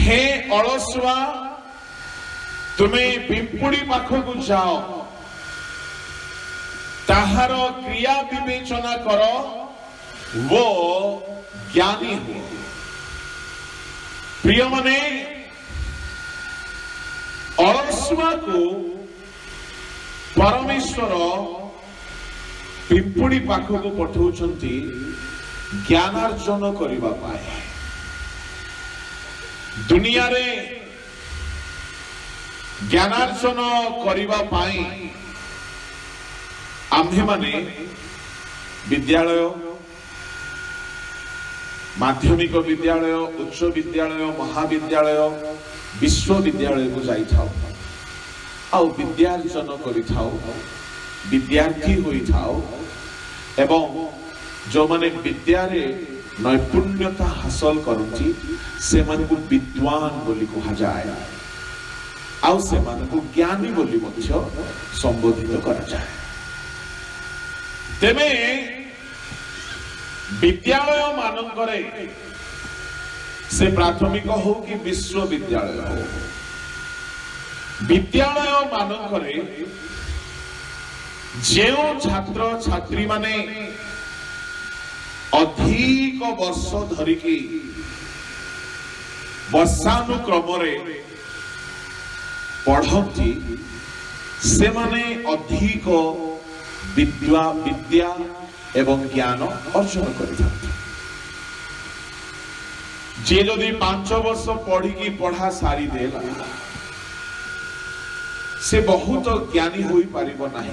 हे अलसुआ तुम्हें पिंपुड़ी पाखक जाओ ताहार क्रिया विवेचना कर वो ज्ञानी हो। प्रिय मने अलसुआ को परमेश्वर पिंपुड़ी पाखक पठाउछंती ज्ञानार्जन करिबा पाए। दुनिया रे ज्ञानार्जन करिबा पाई आम्भे माने विद्यालय, माध्यमिक विद्यालय, उच्च विद्यालय, महाविद्यालय, विश्वविद्यालय को जाई थाओ आ विद्यार्जन करि थाओ, विद्यार्थी होई थाओ एवं जो माने विद्या रे नैपुण्यता हासिल करती से मन को विद्वान बोली कहा जाए आउ से मन को ज्ञानी बोली मध्य संबोधित करा जाए। तेमे विद्यालय मानकरे से प्राथमिक हो कि विश्वविद्यालय हो, विद्यालय मानकरे जेउ छात्र छात्री माने अधिक वर्ष धरिकी वर्षानुक्रम पढ़ती से माने अधिक विद्या एवं ज्ञान अर्जन करते। जे जदि 5 वर्ष पढ़ी पढ़ा सारी देला से बहुत ज्ञानी होई पारिबो नाही।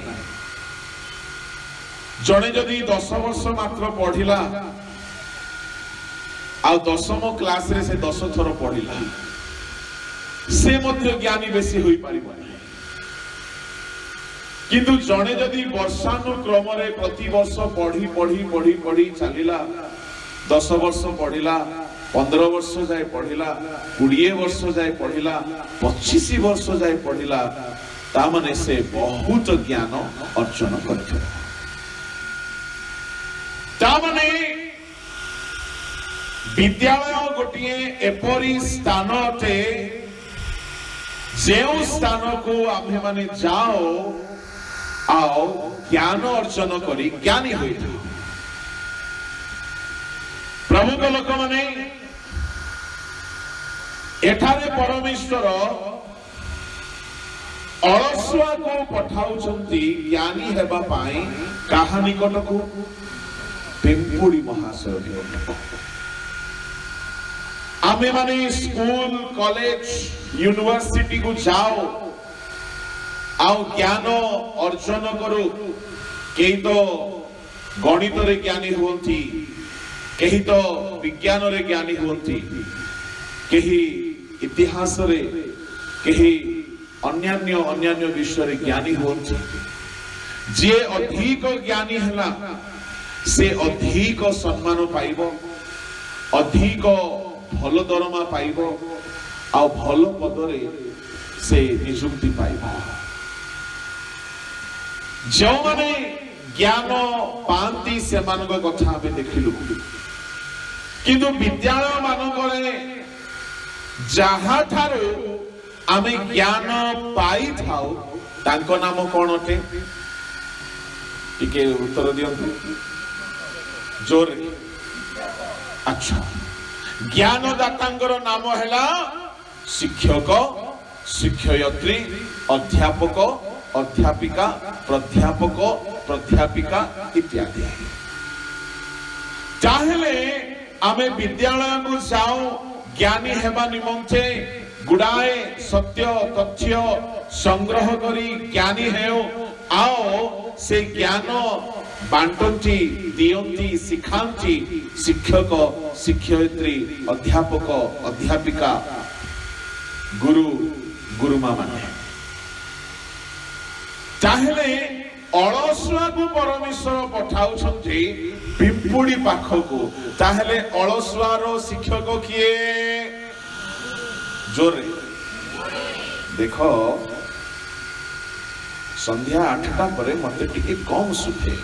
जड़े जदि 10 वर्ष मात्र पढ़िला आ 10म क्लास रे से 10 थर पढ़िला से मध्य ज्ञानी बेसी होई पारिबो नाही। किंतु जड़े जदि वर्षानुक्रम रे प्रति वर्ष पढ़ी पढ़ी पढ़ी पढ़ी चलिला 10 वर्ष पढ़िला, 15 वर्ष जाए पढ़िला, 20 वर्ष जाए पढ़िला, 25 वर्ष जाए पढ़िला, ता माने से बहुत ज्ञान अर्जन करथिला। तामने विद्यालय गोटिए एपरी स्थान अटे जेउ स्थान को आम्भे माने जाओ आओ ज्ञान अर्जन करी ज्ञानी होई था। प्रमुख लोक माने एठारे परमेश्वर अलसुआ को पठाउछंती ज्ञानी हेबा पाई काहा निकट को पिंपुड़ी महाशय। आमे माने स्कूल कॉलेज यूनिवर्सिटी को जाओ आओ ज्ञान अर्जन करो। कई तो गणित रे ज्ञानी होती, कहीं तो विज्ञान रे ज्ञानी होती, कहीं इतिहास रे, कहीं अन्यान्य विषय रे ज्ञानी होती। जे अधिक ज्ञानी हला से अधिक सम्मान पाइब, अधिक भल दरमा पाइब आ भल पदरे से नियुक्ति पाइब। जो माने ज्ञान पांती से मानक कथा हमें देखिलु, किंतु विद्यालय मानकरे जहा ठारो आमे ज्ञान पाई थाउ तांको नाम कोन अटे? टिके उत्तर दियंतु जोर। अच्छा, ज्ञानदातांकर नाम हैला शिक्षक, शिक्षयत्री, अध्यापक, अध्यापिका, प्राध्यापक, प्राध्यापिका इत्यादि। चाहेले आमे विद्यालय को जाओ ज्ञानी हेबा निमंते गुड़ाए सत्य तथ्य संग्रह करी ज्ञानी हेओ आओ से ज्ञान बांटती दियंती शिखांती शिक्षक शिक्षयित्री अध्यापक अध्यापिका गुरु गुरुमा माने। चाहेले अलसुआ को परमेश्वर पठाउछंती पिंपुड़ी पाखको, ताहेले अलसुआर शिक्षक किए? जोरे देखो संध्या 8टा पर मते टिके कम सुखे,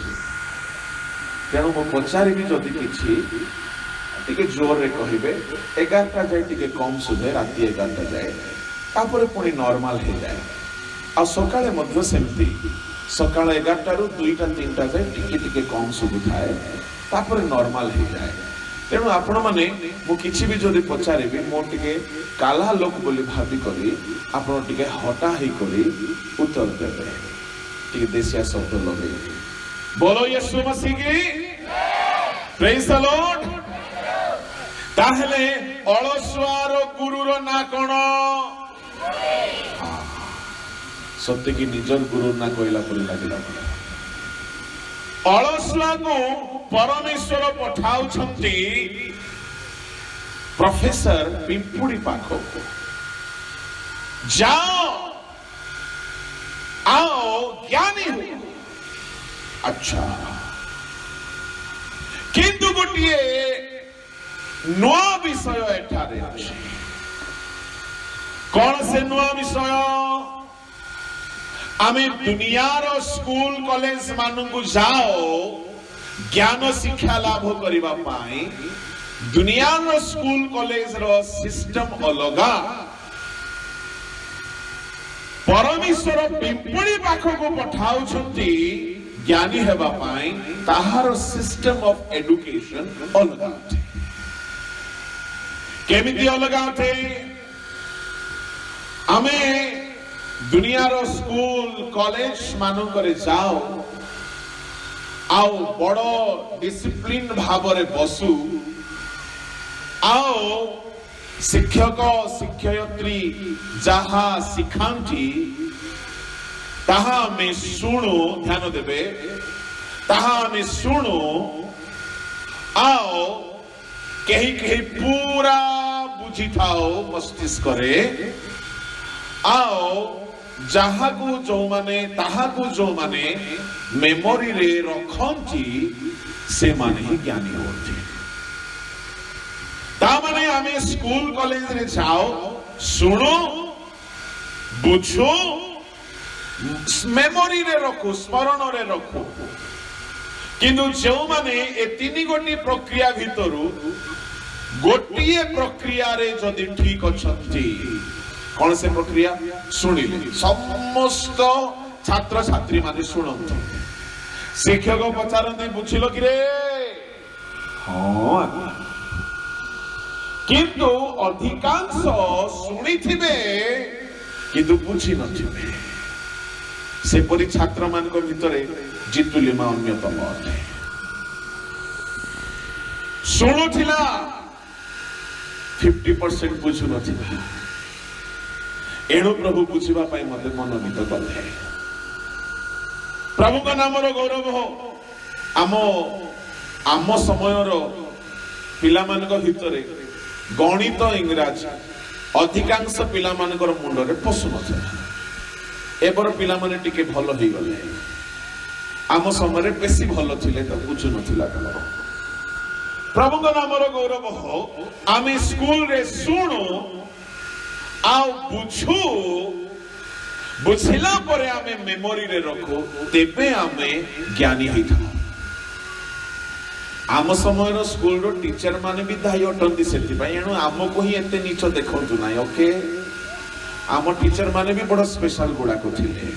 तेणु मो पचारि भी जदि किछि टिके जोर रे कहिबे 11टा जाए टिके कम सुबे राती 11टा जाए तापर पुणी नॉर्मल हो जाए आ सकाळे मध्य सेमती सकाळ 11टा रु 2टा 3टा जाए टिके टिके कम सुबु थाए तापर नॉर्मल हो जाए तेणु आपण माने मु किछि भी जदि पचारिबी मो टिके काला लोक बोली भाबी करी आपण टिके हटा ही करी उत्तर देबे टिके देसिया शब्द लगे बोलो यीशु मसीह की प्रेज द लॉर्ड ताहले अलसुआर गुरुर ना कोन सत्य की निजर गुरु ना कहला परि लागिला अलसुआ को परमेश्वर पठाउछंती प्रोफेसर पिंपुड़ी पाखो को जाओ आओ ज्ञानी हो अच्छा किंतु गोटे नुआ विषय एठारे अछि कौन से नुआ विषय आमे दुनियार स्कूल कॉलेज मानू जाओ ज्ञान शिक्षा लाभ करबा पाई दुनियार स्कूल कॉलेज रो सिस्टम अलगा परमेश्वर पिंपड़ी पाखो को पठाउछंती ज्ञानी हेबा पाई ताहार सिस्टम ऑफ एजुकेशन अलगा केमिति अलगा थे आमे दुनियार स्कूल कॉलेज मानू करे जाओ आओ बड़ो डिसिप्लिन भावरे बसु आओ शिक्षक शिक्षयत्री जहा शिखांती ताहा में सुनो ध्यान देबे ताहा में सुनो आओ कहीं कहीं पूरा बुझी थाओ मस्तिष्क करे आओ जहाँ को जो माने ताहा को जो माने मेमोरी रे रखंती से माने ही ज्ञानी होती ता माने हमें स्कूल कॉलेज रे जाओ सुनो बुझो मेमोरी रे रखो स्मरण रे रखो किंतु जो माने ए तीन गोटी प्रक्रिया भितरु गोटिए प्रक्रिया रे जदि ठीक अछंती कौन से प्रक्रिया सुनिले समस्त छात्र छात्री माने सुनंतु शिक्षक पचारंती बुझिलो कि रे हां किंतु अधिकांश सुनिथिबे किंतु बुझी नथिबे से परि छात्र मान को भितरे जितुलिमा अन्यतम अटे सुनुथिला 50% बुझु नथिबा एणु प्रभु बुझिबा पाई मते मनोनीत कले प्रभु का नाम रो गौरव हो आम समयर पिला मान को भितरे गणित इंग्राजी अधिकांश पिला मान को मुंड रे पसु नथिला एबर पिला माने टिके भलो ही गले आम समय बेसी भलो थिले तो बुझु नथिला कला प्रभु का नाम रो गौरव हो आमे स्कूल रे सुनो आओ बुझू बुझिला परे आमे मेमोरी रे रखो तेबे आमे ज्ञानी ही था आम समय रो स्कूल रो टीचर माने भी दाई अटंती सेति पई एनु आम को ही एते नीच देखंतु नाही ओके आम टीचर माने भी बड़ा स्पेशल गुड़ा को थिले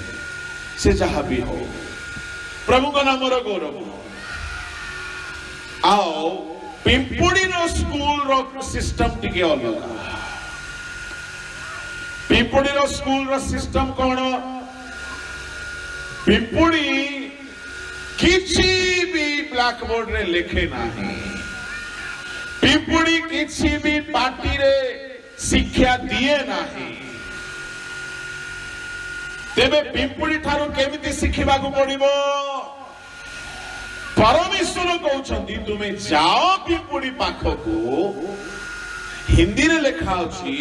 से जहा भी हो प्रभु का नाम रो गौरव आओ पिंपुड़ी रो स्कूल रो सिस्टम टिके अलगा पिंपुड़ी रो स्कूल रो सिस्टम कोन पिंपुड़ी किछि भी ब्लैक बोर्ड रे लिखे नाही पिंपुड़ी किछि भी पार्टी रे शिक्षा दिए नाही तेबे पिंपुड़ी ठारू केमिति शिखिबा को पड़िबो परमेश्वर कहउछंती तुमे जाओ पिंपुड़ी पाखको हिंदी रे लिखा अछि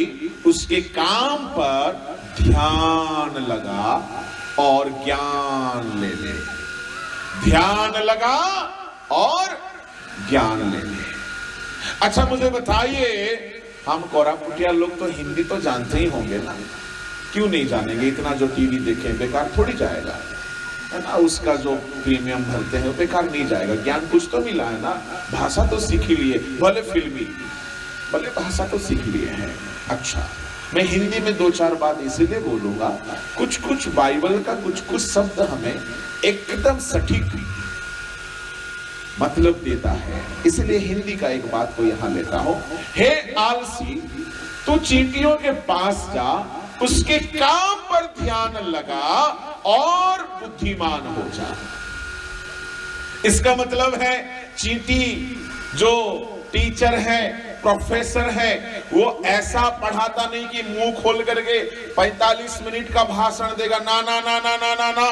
उसके काम पर ध्यान लगा और ज्ञान ले ले ध्यान लगा और ज्ञान ले ले अच्छा मुझे बताइए हम कोरापुटिया लोग तो हिंदी तो जानते ही होंगे ना क्यों नहीं जानेंगे इतना जो टीवी देखें बेकार थोड़ी जाएगा है ना, उसका जो प्रीमियम भरते हैं वो बेकार नहीं जाएगा। ज्ञान कुछ तो मिला है ना, भाषा तो सीख ही लिए, भले फिल्मी, भले भाषा तो सीख लिए हैं। अच्छा, मैं हिंदी में 2-4 बात इसलिए बोलूंगा, कुछ कुछ बाइबल का कुछ कुछ शब्द हमें एकदम सटीक मतलब देता है, इसलिए हिंदी का एक बात को यहां लेता हूं। हे आलसी, तू चींटियों के पास जा, उसके काम पर ध्यान लगा और बुद्धिमान हो जा। इसका मतलब है चींटी जो टीचर है, प्रोफेसर है, वो ऐसा पढ़ाता नहीं कि मुंह खोल करके 45 मिनट का भाषण देगा। ना ना ना ना ना ना ना,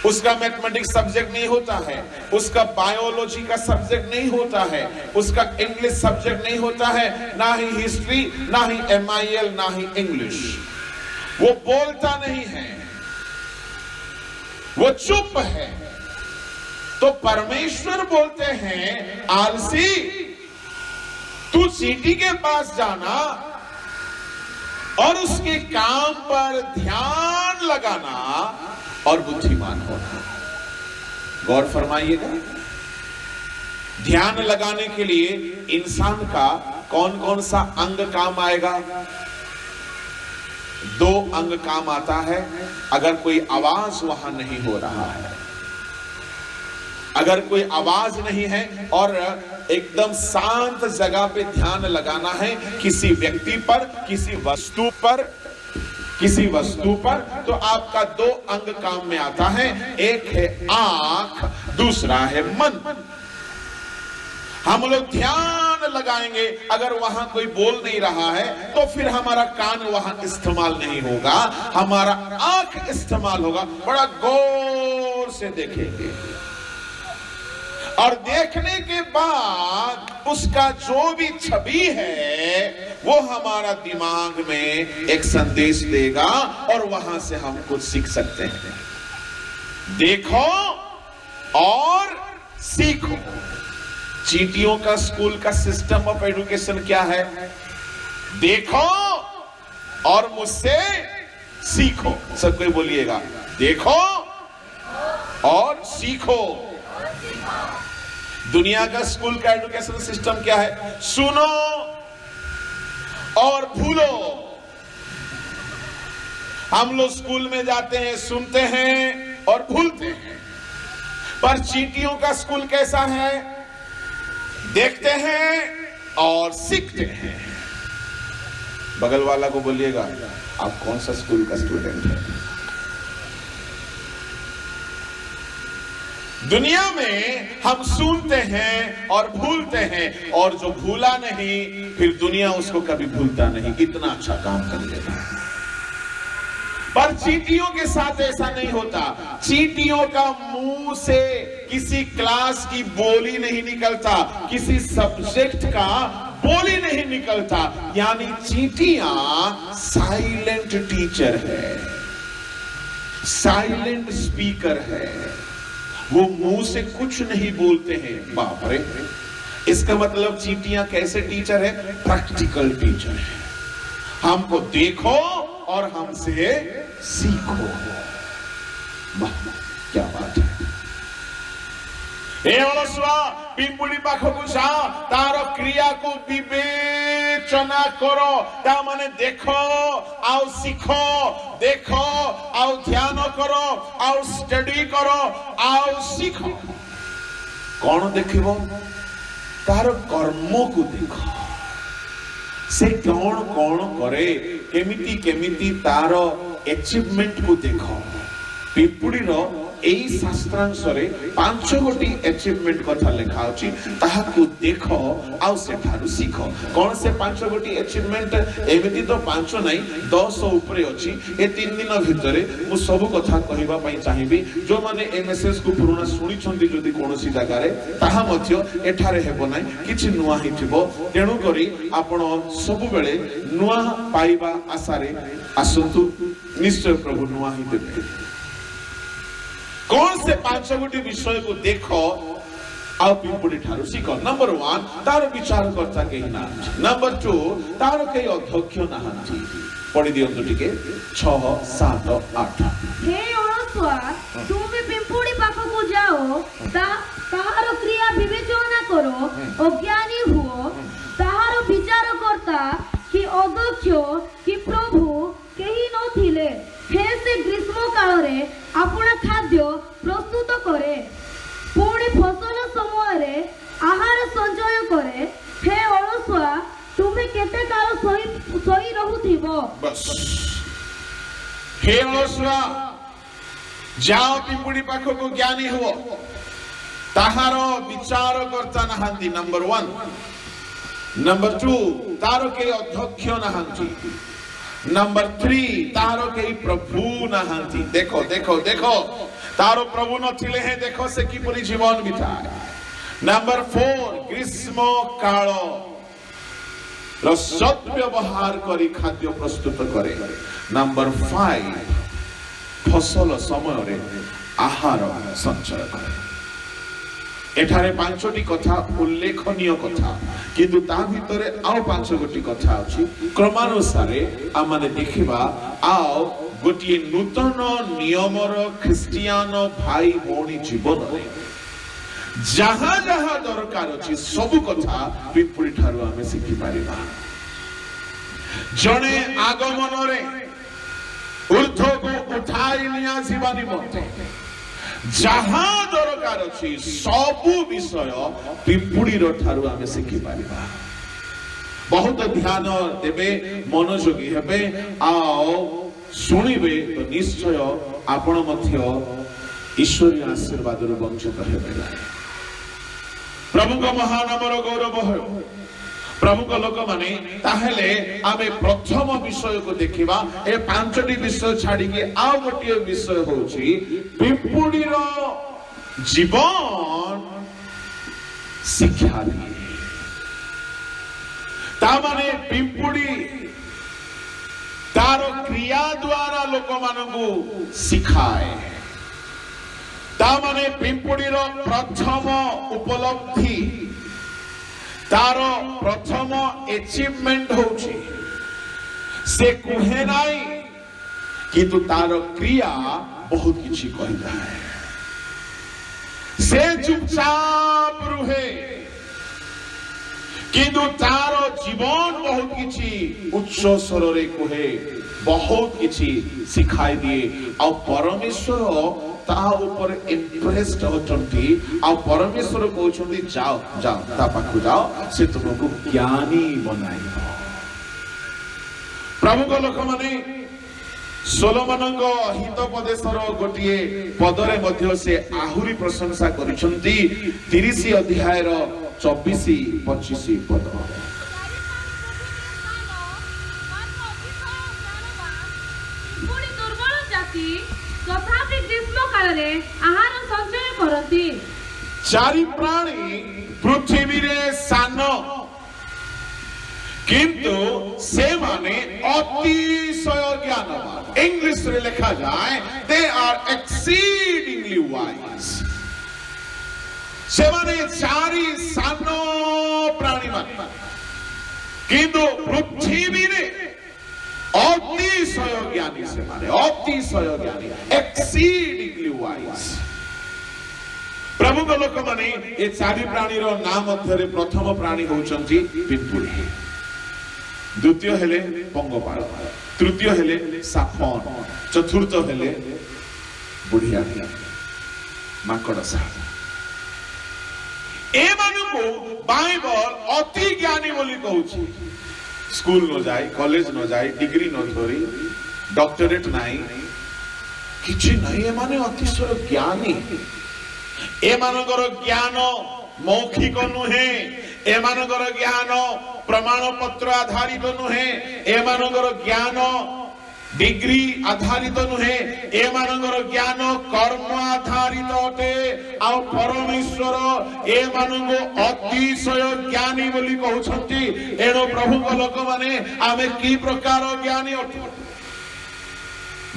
उसका मैथमेटिक्स सब्जेक्ट नहीं होता है, उसका बायोलॉजी का सब्जेक्ट नहीं होता है, उसका इंग्लिश सब्जेक्ट नहीं होता है, ना ही हिस्ट्री, ना ही MIL, ना ही इंग्लिश। वो बोलता नहीं है, वो चुप है। तो परमेश्वर बोलते हैं, आलसी, तू चींटी के पास जाना और उसके काम पर ध्यान लगाना और बुद्धिमान होना। गौर फरमाइएगा, ध्यान लगाने के लिए इंसान का कौन कौन सा अंग काम आएगा? 2 अंग काम आता है। अगर कोई आवाज वहां नहीं हो रहा है, अगर कोई आवाज नहीं है और एकदम शांत जगह पे ध्यान लगाना है, किसी व्यक्ति पर, किसी वस्तु पर, तो आपका 2 अंग काम में आता है। एक है आंख, दूसरा है मन। हम लोग ध्यान लगाएंगे, अगर वहां कोई बोल नहीं रहा है तो फिर हमारा कान वहां इस्तेमाल नहीं होगा, हमारा आंख इस्तेमाल होगा। बड़ा गौर से देखेंगे और देखने के बाद उसका जो भी छवि है वो हमारा दिमाग में एक संदेश देगा और वहां से हम कुछ सीख सकते हैं। देखो और सीखो। चींटियों का स्कूल का सिस्टम ऑफ एजुकेशन क्या है? देखो और मुझसे सीखो। सब कोई बोलिएगा, देखो और सीखो। दुनिया का स्कूल का एजुकेशन सिस्टम क्या है? सुनो और भूलो। हम लोग स्कूल में जाते हैं, सुनते हैं और भूलते हैं। पर चींटियों का स्कूल कैसा है? देखते हैं और सीखते हैं। बगल वाला को बोलिएगा, आप कौन सा स्कूल का स्टूडेंट है? दुनिया में हम सुनते हैं और भूलते हैं, और जो भूला नहीं फिर दुनिया उसको कभी भूलता नहीं, इतना अच्छा काम कर लेता है। पर चींटियों के साथ ऐसा नहीं होता। चींटियों का मुंह से किसी क्लास की बोली नहीं निकलता, किसी सब्जेक्ट का बोली नहीं निकलता। यानी चींटियां साइलेंट टीचर है, साइलेंट स्पीकर है। वो मुंह से कुछ नहीं बोलते हैं। बाप रे, इसका मतलब चींटियां कैसे टीचर है? प्रैक्टिकल टीचर है। हमको देखो और हमसे सीखो। वाह, क्या बात है। पिंपुड़ी पाखकु जा, तार क्रिया को विवेचना करो। ता माने देखो आउ सीखो, देखो आउ ध्यान करो, आउ स्टडी करो, आउ सीखो। कौन देखिबो? तार कर्म को देखो, से कौन कौन करे, केमिति केमिति तार अचीवमेंट को देखो। पिंपुड़ी रो एई शास्त्रांश रे 5 गोटी अचीवमेंट कथा लिखा अछि, ताहाकु देखो आउ सेठारु सीखो। कौन से 5 गोटी अचीवमेंट? एमिति तो 5 नहीं, 10 ऊपर अछि। ए 3 दिन भितरे मु सब कथा कहिबा पई चाहिबी। जो माने ए मेसेज को पुराना सुनी छंती जदी कोनोसी जगह रे, ताहा मध्य एठारे हेबो नै, किछि नुवा हिथिबो। तेनु करी आपण सब बेले नुवा पाइबा आशा रे आसंतु, निश्चय प्रभु नुवा ही देबे। कौन से 5 गोटी विषय को देखो आउ पिंपुड़ी ठारू सीखो। नंबर 1, तार विचार करता केही ना। नंबर 2, तार केही अध्यक्ष नाहांती। पढ़ी दियंतु टिके 6, 7, 8। हे अलसुआ, ଅଳସୁଆ ତୁମେ ପିମ୍ପୁଡ଼ି ପାଖକୁ ଯାଅ ତାହାର କ୍ରିୟା ବିବେଚନା କର ଅଜ୍ଞାନୀ ହୁଅ ତାହାର ବିଚାରକର୍ତ୍ତା କି ଅଦକ୍ଷ କି ପ୍ରଭୁ କେହି ନଥିଲେ ହେ ସେ ଗ୍ରୀଷ୍ମ କାଳରେ ଆପଣା ଖାଦ୍ୟ ପ୍ରସ୍ତୁତ କରେ ପୁଣି ଫସଲ ସମୟରେ ଆହାର ସଞ୍ଚୟ କରେ ହେ ଅଳସୁଆ ତୁମେ କେତେ କାଳ ଶୋଇ ରହୁଥିବ हे अलसुआ जाओ पिंपुड़ी पाखको ज्ञानी हुओ ताहार विचार करता नहांती नंबर 1 नंबर 2 तारो के अध्यक्ष नहांती नंबर 3 तारो के प्रभु नहांती देखो देखो देखो तारो प्रभु नथिले हैं देखो से किपरि जीवन बिताए नंबर 4 ग्रीष्म काल सद्व्यवहार करी खाद्य प्रस्तुत करे नंबर 5 फसल समय रे आहार संचय करे एठारे पांचटी कथा उल्लेखनीय कथा किंतु ता भितरे आउ पांच गोटी कथा अछि क्रमानुसार आमाने देखिबा आउ गोटी नूतन नियमर ख्रिस्टियान भाई भौणी जीवन रे जहाँ जहाँ दरकार अछि सब कथा पिंपुड़ी ठारू आमे सिखि पारिबा जणे आगमन रे ऊर्ध्व को उठाई निया जीवा निमंते जहाँ दरकार अछि सब विषय पिंपुड़ी रो ठारू आमे सिखि पारिबा बहुत ध्यान देबे मनोयोगी हेबे आओ सुनिबे तो निश्चय आपण मध्य ईश्वरीय आशीर्वाद रो वंचित हेबे नाही प्रभु को महानामर गौरव हो प्रभु को लोक माने ताहेले आमे प्रथम विषय को देखिबा ए पांचटी विषय छाडी के आ गोटे विषय होची पिंपुड़ी रो जीवन शिक्षा दिए ता माने पिंपुड़ी तारो क्रिया द्वारा लोक मानकु सिखाए तामाने पिंपुड़ी रो प्रथम उपलब्धि तारो प्रथम अचीवमेंट होची से कुहे नाई किंतु तारो क्रिया बहुत किछि कहता है से चुपचाप रुहे किंतु तारो जीवन बहुत किछि उच्च स्वर रे कुहे बहुत किछि सिखाई दिए और परमेश्वर ता ऊपर इंप्रेस्ड होचंती आ परमेश्वर कहउछंती जाओ जाओ ता पाखु जाओ से तुमको ज्ञानी बनाइबो प्रभु को लोक माने सोलोमन को हित पदेशर गोटिए पदरे मध्य से आहुरी प्रशंसा करिसंती 30 अध्याय रो 24-25 पद तथापि ग्रीष्म काल रे आहार संचय करती चारि प्राणी पृथ्वी रे सान किंतु से माने अतिशय ज्ञानवान इंग्लिश रे लिखा जाए दे आर एक्सीडिंगली वाइज से माने चारि सान प्राणी मान किंतु पृथ्वी रे अतिशय ज्ञानी से माने अतिशय ज्ञानी एक्सीडिंगली वाइज प्रभु को लोक माने ए चारि प्राणी रो नाम मध्य रे प्रथम प्राणी होचंती पिंपुड़ी द्वितीय हेले पंगपाल तृतीय हेले साफन चतुर्थ हेले बुढ़िया माकड़सा ए मानको बाइबल अति ज्ञानी बोली कहूची स्कूल न जाए कॉलेज न जाए डिग्री न धरी डॉक्टरेट नहीं किछि नहीं ए माने अतिशय ज्ञानी ए मानकर ज्ञान मौखिक नुहे ए मानकर ज्ञान प्रमाण पत्र आधारित नुहे ए मानकर ज्ञान डिग्री आधारित नुहे ए मानकर ज्ञान कर्म आधारित अटे आ परमेश्वर ए मानको अतिशय ज्ञानी बोली कहउछंती एनो प्रभु को लोक माने आमे की प्रकार ज्ञानी अटु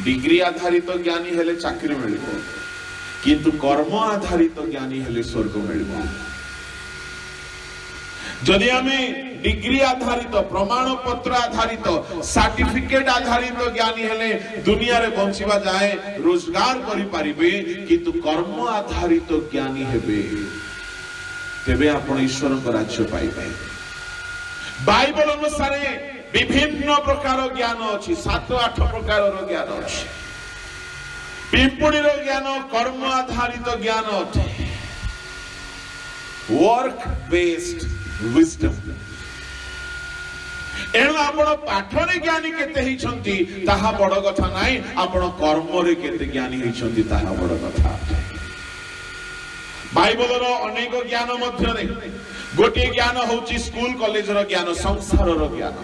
डिग्री आधारित ज्ञानी हेले चाकरी मिलिबो किंतु कर्म आधारित ज्ञानी हेले स्वर्ग मिलिबो जदि आमे डिग्री आधारित प्रमाण पत्र आधारित सर्टिफिकेट आधारित ज्ञानी हेले दुनिया रे बंचिबा जाए रोजगार करि परिबे किंतु कर्म आधारित ज्ञानी हेबे तेबे आपण ईश्वर को राज्य पाइबे। बाइबल अनुसार विभिन्न प्रकार ज्ञान अछि 7-8 प्रकार ज्ञान अछि। पिंपुड़ी रो ज्ञान कर्म आधारित ज्ञान अछि वर्क बेस्ड विजडम। एणु आपण पाठरे ज्ञानी केते हिचंती ताहा बड़ कथा नाही आपण कर्म रे केते ज्ञानी हिचंती ताहा बड़ कथा। बाइबल रो अनेक ज्ञान मध्य रे गोटे ज्ञान होची स्कूल कॉलेज रो ज्ञान संसार रो ज्ञान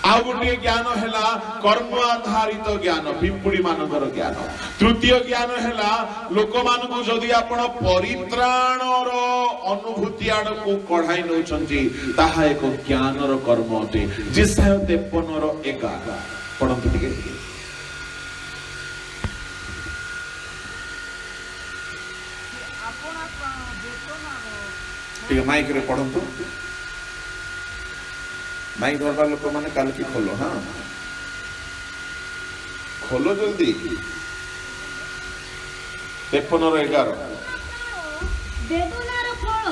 आ गोटे ज्ञान हैला कर्म आधारित ज्ञान पिंपुड़ी मानकर ज्ञान। तृतीय ज्ञान हैला लोक मानकु जदि आपण परित्राण रो अनुभूति आड़ को कढाई नउचंती ताहा एक ज्ञान रो कर्म अटे। जिसाय 53 रो 11 पढंतु टिके ठीक माइक रे पढंतु माइक धरबा लोक माने काल की खोलो हाँ खोलो जल्दी 53 रो 11 বেদনার ফল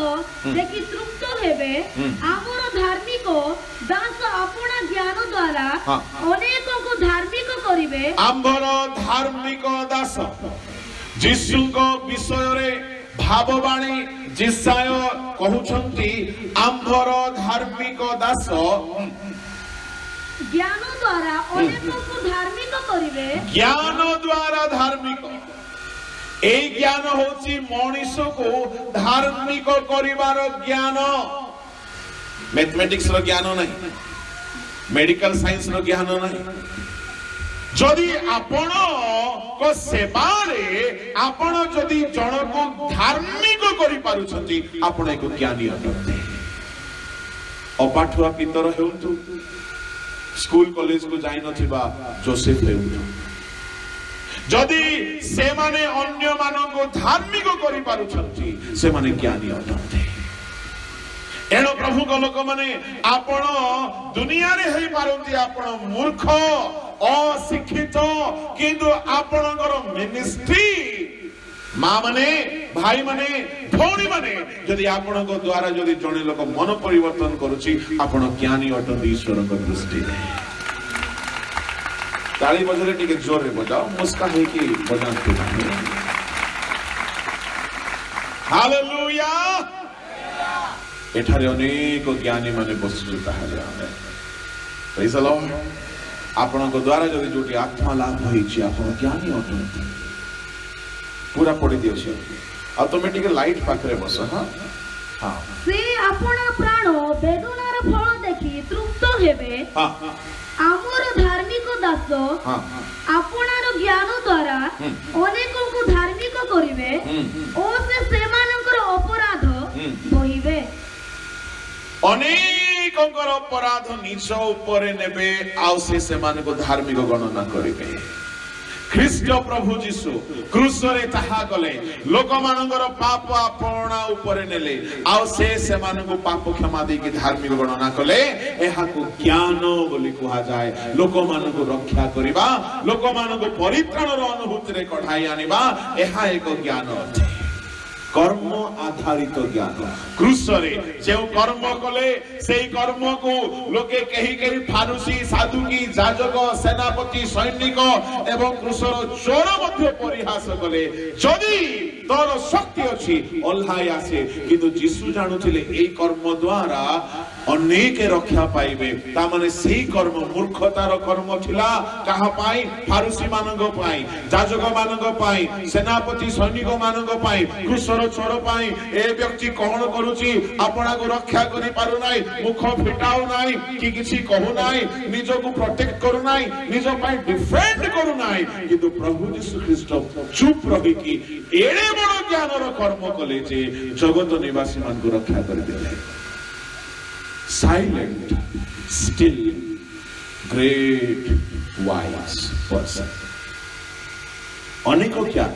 দেখি তৃপ্ত হেবে আমার ধার্মিক দাস আপনা জ্ঞান দ্বারা অনেকଙ୍କୁ ধার্মিক করিবে। আম্ভর ধার্মিক দাস যিশুଙ୍କ ବିଷୟରେ ଭାବବାଣୀ ଜିସାୟ କହୁଛନ୍ତି ଆମ୍ଭର ଧାର୍ମିକ ଦାସ জ্ঞান দ্বারা অনেকଙ୍କୁ ধার্মিক করিবে। জ্ঞাନ ଦ୍ୱାରା ଧାର୍ମିକ এই জ্ঞান হচ্ছে মনুষ্যକୁ ধার্মিক করিবার জ্ঞান। ম্যাথমেটিক্স র জ্ঞান নাই মেডিকল সাইন্স র জ্ঞান নাই। যদি আপন को सेवारे आपण जदि जनकु धार्मिक करि पारुछंती आपण एक ज्ञानी अटते। अपाठुआ पितर हेउतु स्कूल कॉलेज को जाई नथिबा जोसेफ हेउतु जदि से माने अन्य मानको धार्मिक करि पारुछंती से माने ज्ञानी अटते। एणो प्रभु को लोक माने आपण दुनिया रे हेई पारंती आपण मूर्ख अशिक्षित किंतु आपणकर मिनिस्ट्री माँ माने भाई माने भौणी माने जदि आपण को द्वारा जदि जने लोक मन परिवर्तन करूची आपण ज्ञानी अटंती ईश्वर को दृष्टि रे। ताली बजरे टिके जोर रे बजाओ मुस्का है कि बजाते नहीं। हालेलुया। एठारे अनेक ज्ञानी माने बसुछु ताहाले आमे प्रेज द लॉर्ड। आपण को द्वारा जदि जोटी आत्मा लाभ होईची आपण ज्ञानी अटंती पूरा पढ़ी दियो छे ऑटोमेटिक लाइट पाखरे बस। हां हां से आपण प्राण वेदनार फल देखि तृप्त हेबे। हां आमर धार्मिक दास हां आपणार ज्ञान द्वारा अनेकଙ୍କୁ धार्मिक करिवे ओ से मानकर अपराध बोहिबे। अनेकଙ୍କର अपराध निज उपरे नेबे आउ से माने को धार्मिक गणना करिवे। ख्रीष्ट प्रभु जीशु क्रूस रे ताहा गले लोक मानकर पाप आपणा उपरे नेले आउ से माननको पाप क्षमा दे कि धार्मिक गणना कले। एहा को ज्ञान बोली कहा जाए। लोक मानको रक्षा करिबा लोक मानको परित्राण रो अनुभूति रे कढाई आनिबा एहा एक ज्ञान अछि। कर्म आधारित ज्ञान क्रूस रे जे कर्म कले सेई कर्म को लोके कही कही फारुसी साधुकी जाजक सेनापति सैनिक एवं क्रूसर चोर मध्य परिहास कले। जदि तोर शक्ति अछि ओल्हाई आसे किंतु जीसु जानुथिले एई कर्म द्वारा अनेक रक्षा पाइबे। ता माने सेई कर्म मूर्खतार कर्म थिला काहा पाई फारुसी मानंग पाई जाजक मानंग पाई सेनापति सैनिक मानंग पाई क्रूसर चोर पाई। ए व्यक्ति कौन करूची आपना को रक्षा करि पारु नाही मुख फिटाउ नाही कि किछि कहू नाही निज को प्रोटेक्ट करू नाही निज पाई डिफेंड करू नाही किंतु प्रभु यीशु ख्रीष्ट चुप रही कि एड़े बड़ ज्ञान रो कर्म कले जे जगत निवासी मान को रक्षा कर देले। Silent still great wise person. अनेक ज्ञान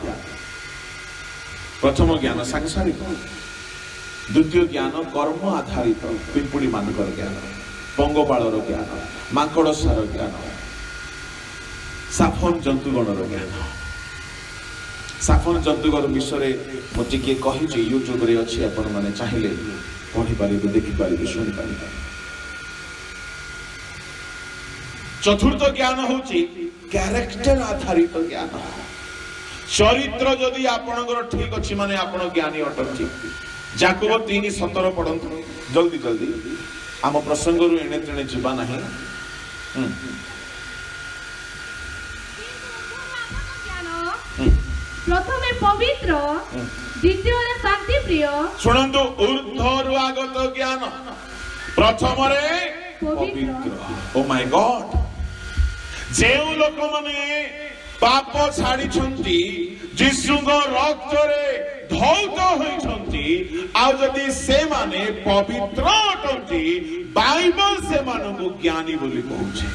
प्रथम ज्ञान सांसारिक द्वितीय ज्ञान कर्म आधारित पिंपुड़ी मानकर ज्ञान, पंगपालर ज्ञान, माकड़सार ज्ञान, साफन जंतुगणर ज्ञान। साफन जंतुगण विषय मुझे किए कही यूट्यूब रे अच्छी आपण मैंने चाहिए पढ़ी पारे, देखिपारे, शुणी पारे। चतुर्थ ज्ञान होची कैरेक्टर आधारित ज्ञान। चरित्र जदि आपणकर ठीक अच्छी माने आपण ज्ञानी अटंती। जाकुब 3:17 पढ़ंतु जल्दी जल्दी, आम प्रसंग रु एणे तेणे जीवा नहीं। प्रथमे पवित्र, द्वितीय शांति प्रिय। शुणंतु, ऊर्ध्वरु आगत ज्ञान प्रथम रे पवित्र। ओ माय गॉड, जेउ लोक माने पाप छाड़ी छंती, जिसुंग रक्त रे धौत होई छंती, आ जदि से माने पवित्र अटंती, बाइबल से मानकु ज्ञानी बोली कहूचे।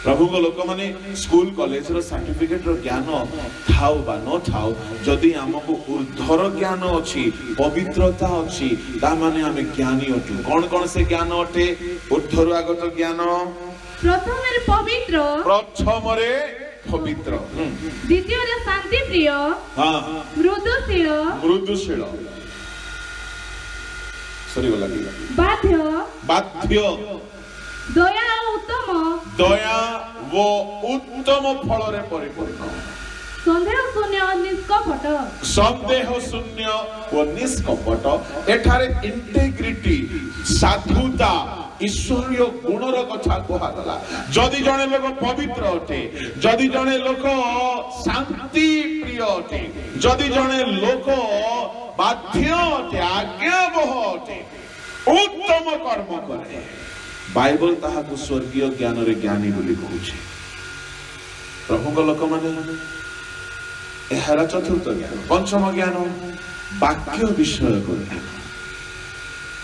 प्रभु को लोक माने स्कूल कॉलेज रो सर्टिफिकेट रो ज्ञान थाउ बा न थाउ, जदि हमको ऊर्ध्वर ज्ञान अछि, पवित्रता अछि, ता माने हमें ज्ञानी अटु। कौन कौन से ज्ञान अटे? ऊर्ध्वर आगत ज्ञान प्रथमे पवित्र, प्रथमरे पवित्र, द्वितीय शांति प्रिय, हाँ, मृदुशील, मृदुशील, सरी गला की बाध्य, बाध्य, दया उत्तम, दया वो उत्तम फल रे परिपूर्ण, संदेह शून्य निष्कपट, संदेह शून्य व निष्कपट। एठारे इंटेग्रिटी, साधुता, ईश्वरीय गुणर कथा कहला। जदि जने लोक पवित्र अटे, जदि जने लोक शांति प्रिय अटे, जदि जने लोक बाध्य अटे, आज्ञावह अटे, उत्तम कर्म करे, बाइबल ताहाकु स्वर्गीय ज्ञान रे ज्ञानी बोली कहूचे। प्रभुଙ୍କ लोक माने एहारा चतुर्थ ज्ञान। पंचम ज्ञान वाक्य विषय को ज्ञान।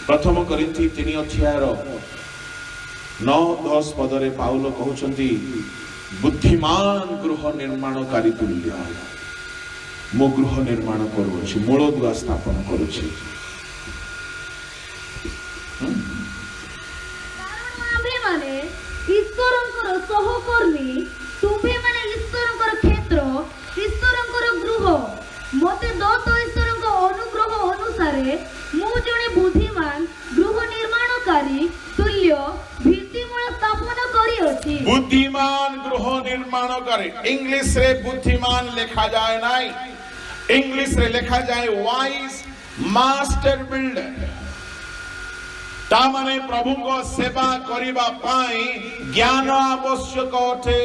प्रथम करिन्थी 3 अध्याय 9-10 पदरे पाउल कहउछंती, बुद्धिमान गृह निर्माणकारी तुल्य मो गृह निर्माण करूछि, मूल दुआ स्थापन करूछि। माने ईश्वरंकर सहकर्मी, तुमे माने ईश्वरंकर क्षेत्र, ईश्वरंकर गृह। मते दत्त ईश्वरंक अनुग्रह अनुसारे मु जणे बुद्धिमान गृह निर्माणकारी तुल्य भित्तिमूल स्थापन करी अछि। बुद्धिमान गृह निर्माण करे। इंग्लिश रे बुद्धिमान लिखा जाए नाही, इंग्लिश रे लिखा जाए वाइज मास्टर बिल्डर। ता माने प्रभु को सेवा करिबा पाई ज्ञान आवश्यक अटे।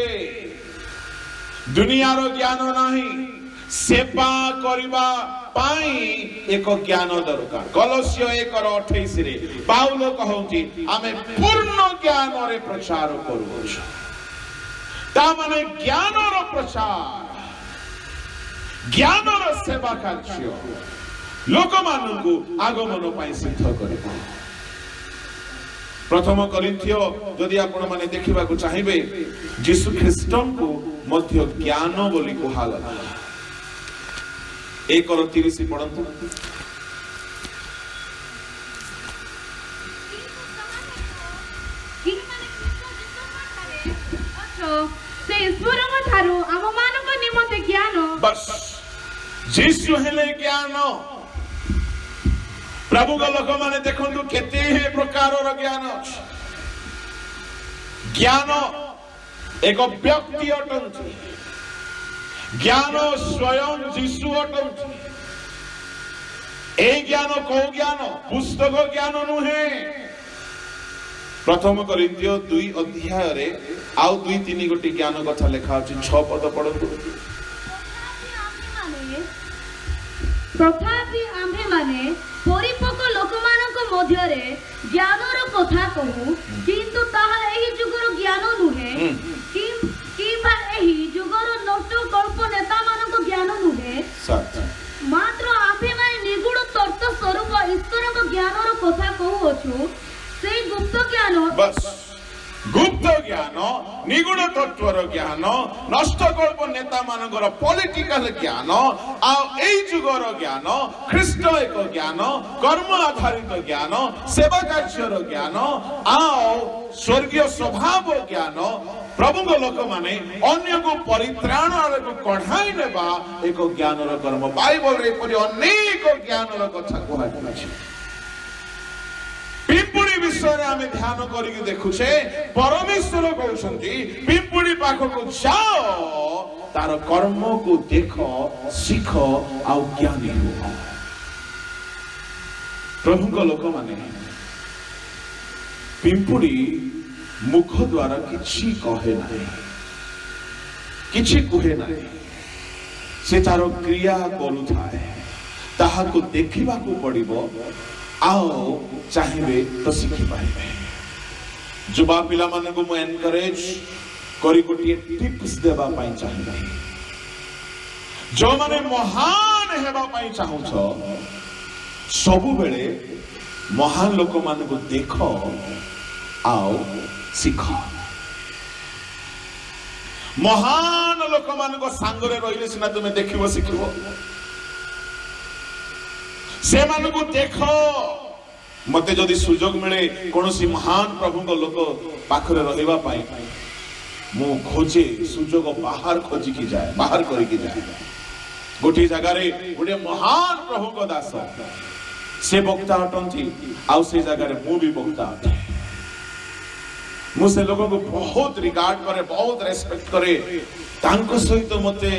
दुनिया रो ज्ञान नाही, सेवा करिबा पाई एक ज्ञान दरकार। कलस्य 1:28 रे पाउल कहउची, आमे पूर्ण ज्ञान रे प्रचार करूछु। ता माने ज्ञान रो प्रचार, ज्ञान रो सेवा कार्य लोक मानकु आगमन पाई सिद्ध करिबो। प्रथम करिन्थियो यदि आपण माने देखिबा को चाहिबे, यीशु ख्रीष्टन को मध्य ज्ञान बोली कहला। 1:30 पढ़ंतु। से ईश्वरଙ୍କ ଠାରୁ ଆମ ମାନଙ୍କ ନିମନ୍ତେ ଜ୍ଞାନ। बस यीशु हेले ज्ञान। प्रभु का लोक माने देखंतु केते हे प्रकारर ज्ञान अछि। ज्ञान एक व्यक्ति अटंती, ज्ञान स्वयं यीशु अटंती। ए ज्ञान को ज्ञान पुस्तक ज्ञान नुहे। प्रथम करिन्थियो 2 अध्याय रे आउ 2-3 गोटी ज्ञान कथा लिखा अछि। 6 पद पढंतु। तथापि आम्भे माने परिपक्व लोकमानक मध्यरे ज्ञानर कथा कहू, किंतु ताहा एही जुगर ज्ञान नुहे, किंबा एही जुगर नष्ट कल्प नेता मानक ज्ञान नुहे। मात्र आम्भे माने निगूढ़ तत्व स्वरूप ईश्वरक ज्ञानर कथा कहू अछु। से गुप्त ज्ञान, बस गुप्त गुप्त ज्ञान निगुण तत्वर ज्ञान नष्टकल्प नेता मानकर पॉलिटिकल ज्ञान आई जुगर ज्ञान ख्रीष्ट एक ज्ञान कर्म आधारित ज्ञान सेवा कार्यर ज्ञान स्वर्गीय स्वभाव ज्ञान प्रभु लोक माने अन्य को परित्राण को कढ़ाई नेबा एक ज्ञान कर्म बाइबल रे परि अनेक ज्ञान कथा कहछि पिंपुड़ी विषय आम ध्यान करके देखुचे परमेश्वर कहते पिंपुड़ी पाखक जाओ तार कर्म को देख शिख आ ज्ञानी हो प्रभु लोक माने पिंपुड़ी मुख द्वारा किछि कहे ना किछि कहे ना से तार क्रिया करुथाए ताहा को देखिबा को पड़िबो आओ चाहिए तो शिखि पाइबे जुबा पिला माने को मु एनकरेज करी गोटिए टिप्स देबा पई चाहिए जो माने महान हेबा पई चाहू छ सबु बेले महान लोक मान को देखो आओ शिखो महान लोक मान को सांगरे रहिले सिना तुमे देखिबो शिखिबो से मान को देखो मते जदि सुजोग मिले कौन सी महान प्रभु को लोक पाखरे रहिबा पाई मु खोजे सुजोग बाहर खोजी की जाए बाहर करी की जाए गोटे जगह रे गोटे महान प्रभु को दास से वक्ता अटंती आउ से जगह रे मु भी वक्ता अटे मु से लोगों को बहुत रिगार्ड करे बहुत रेस्पेक्ट करे तांको सहित मते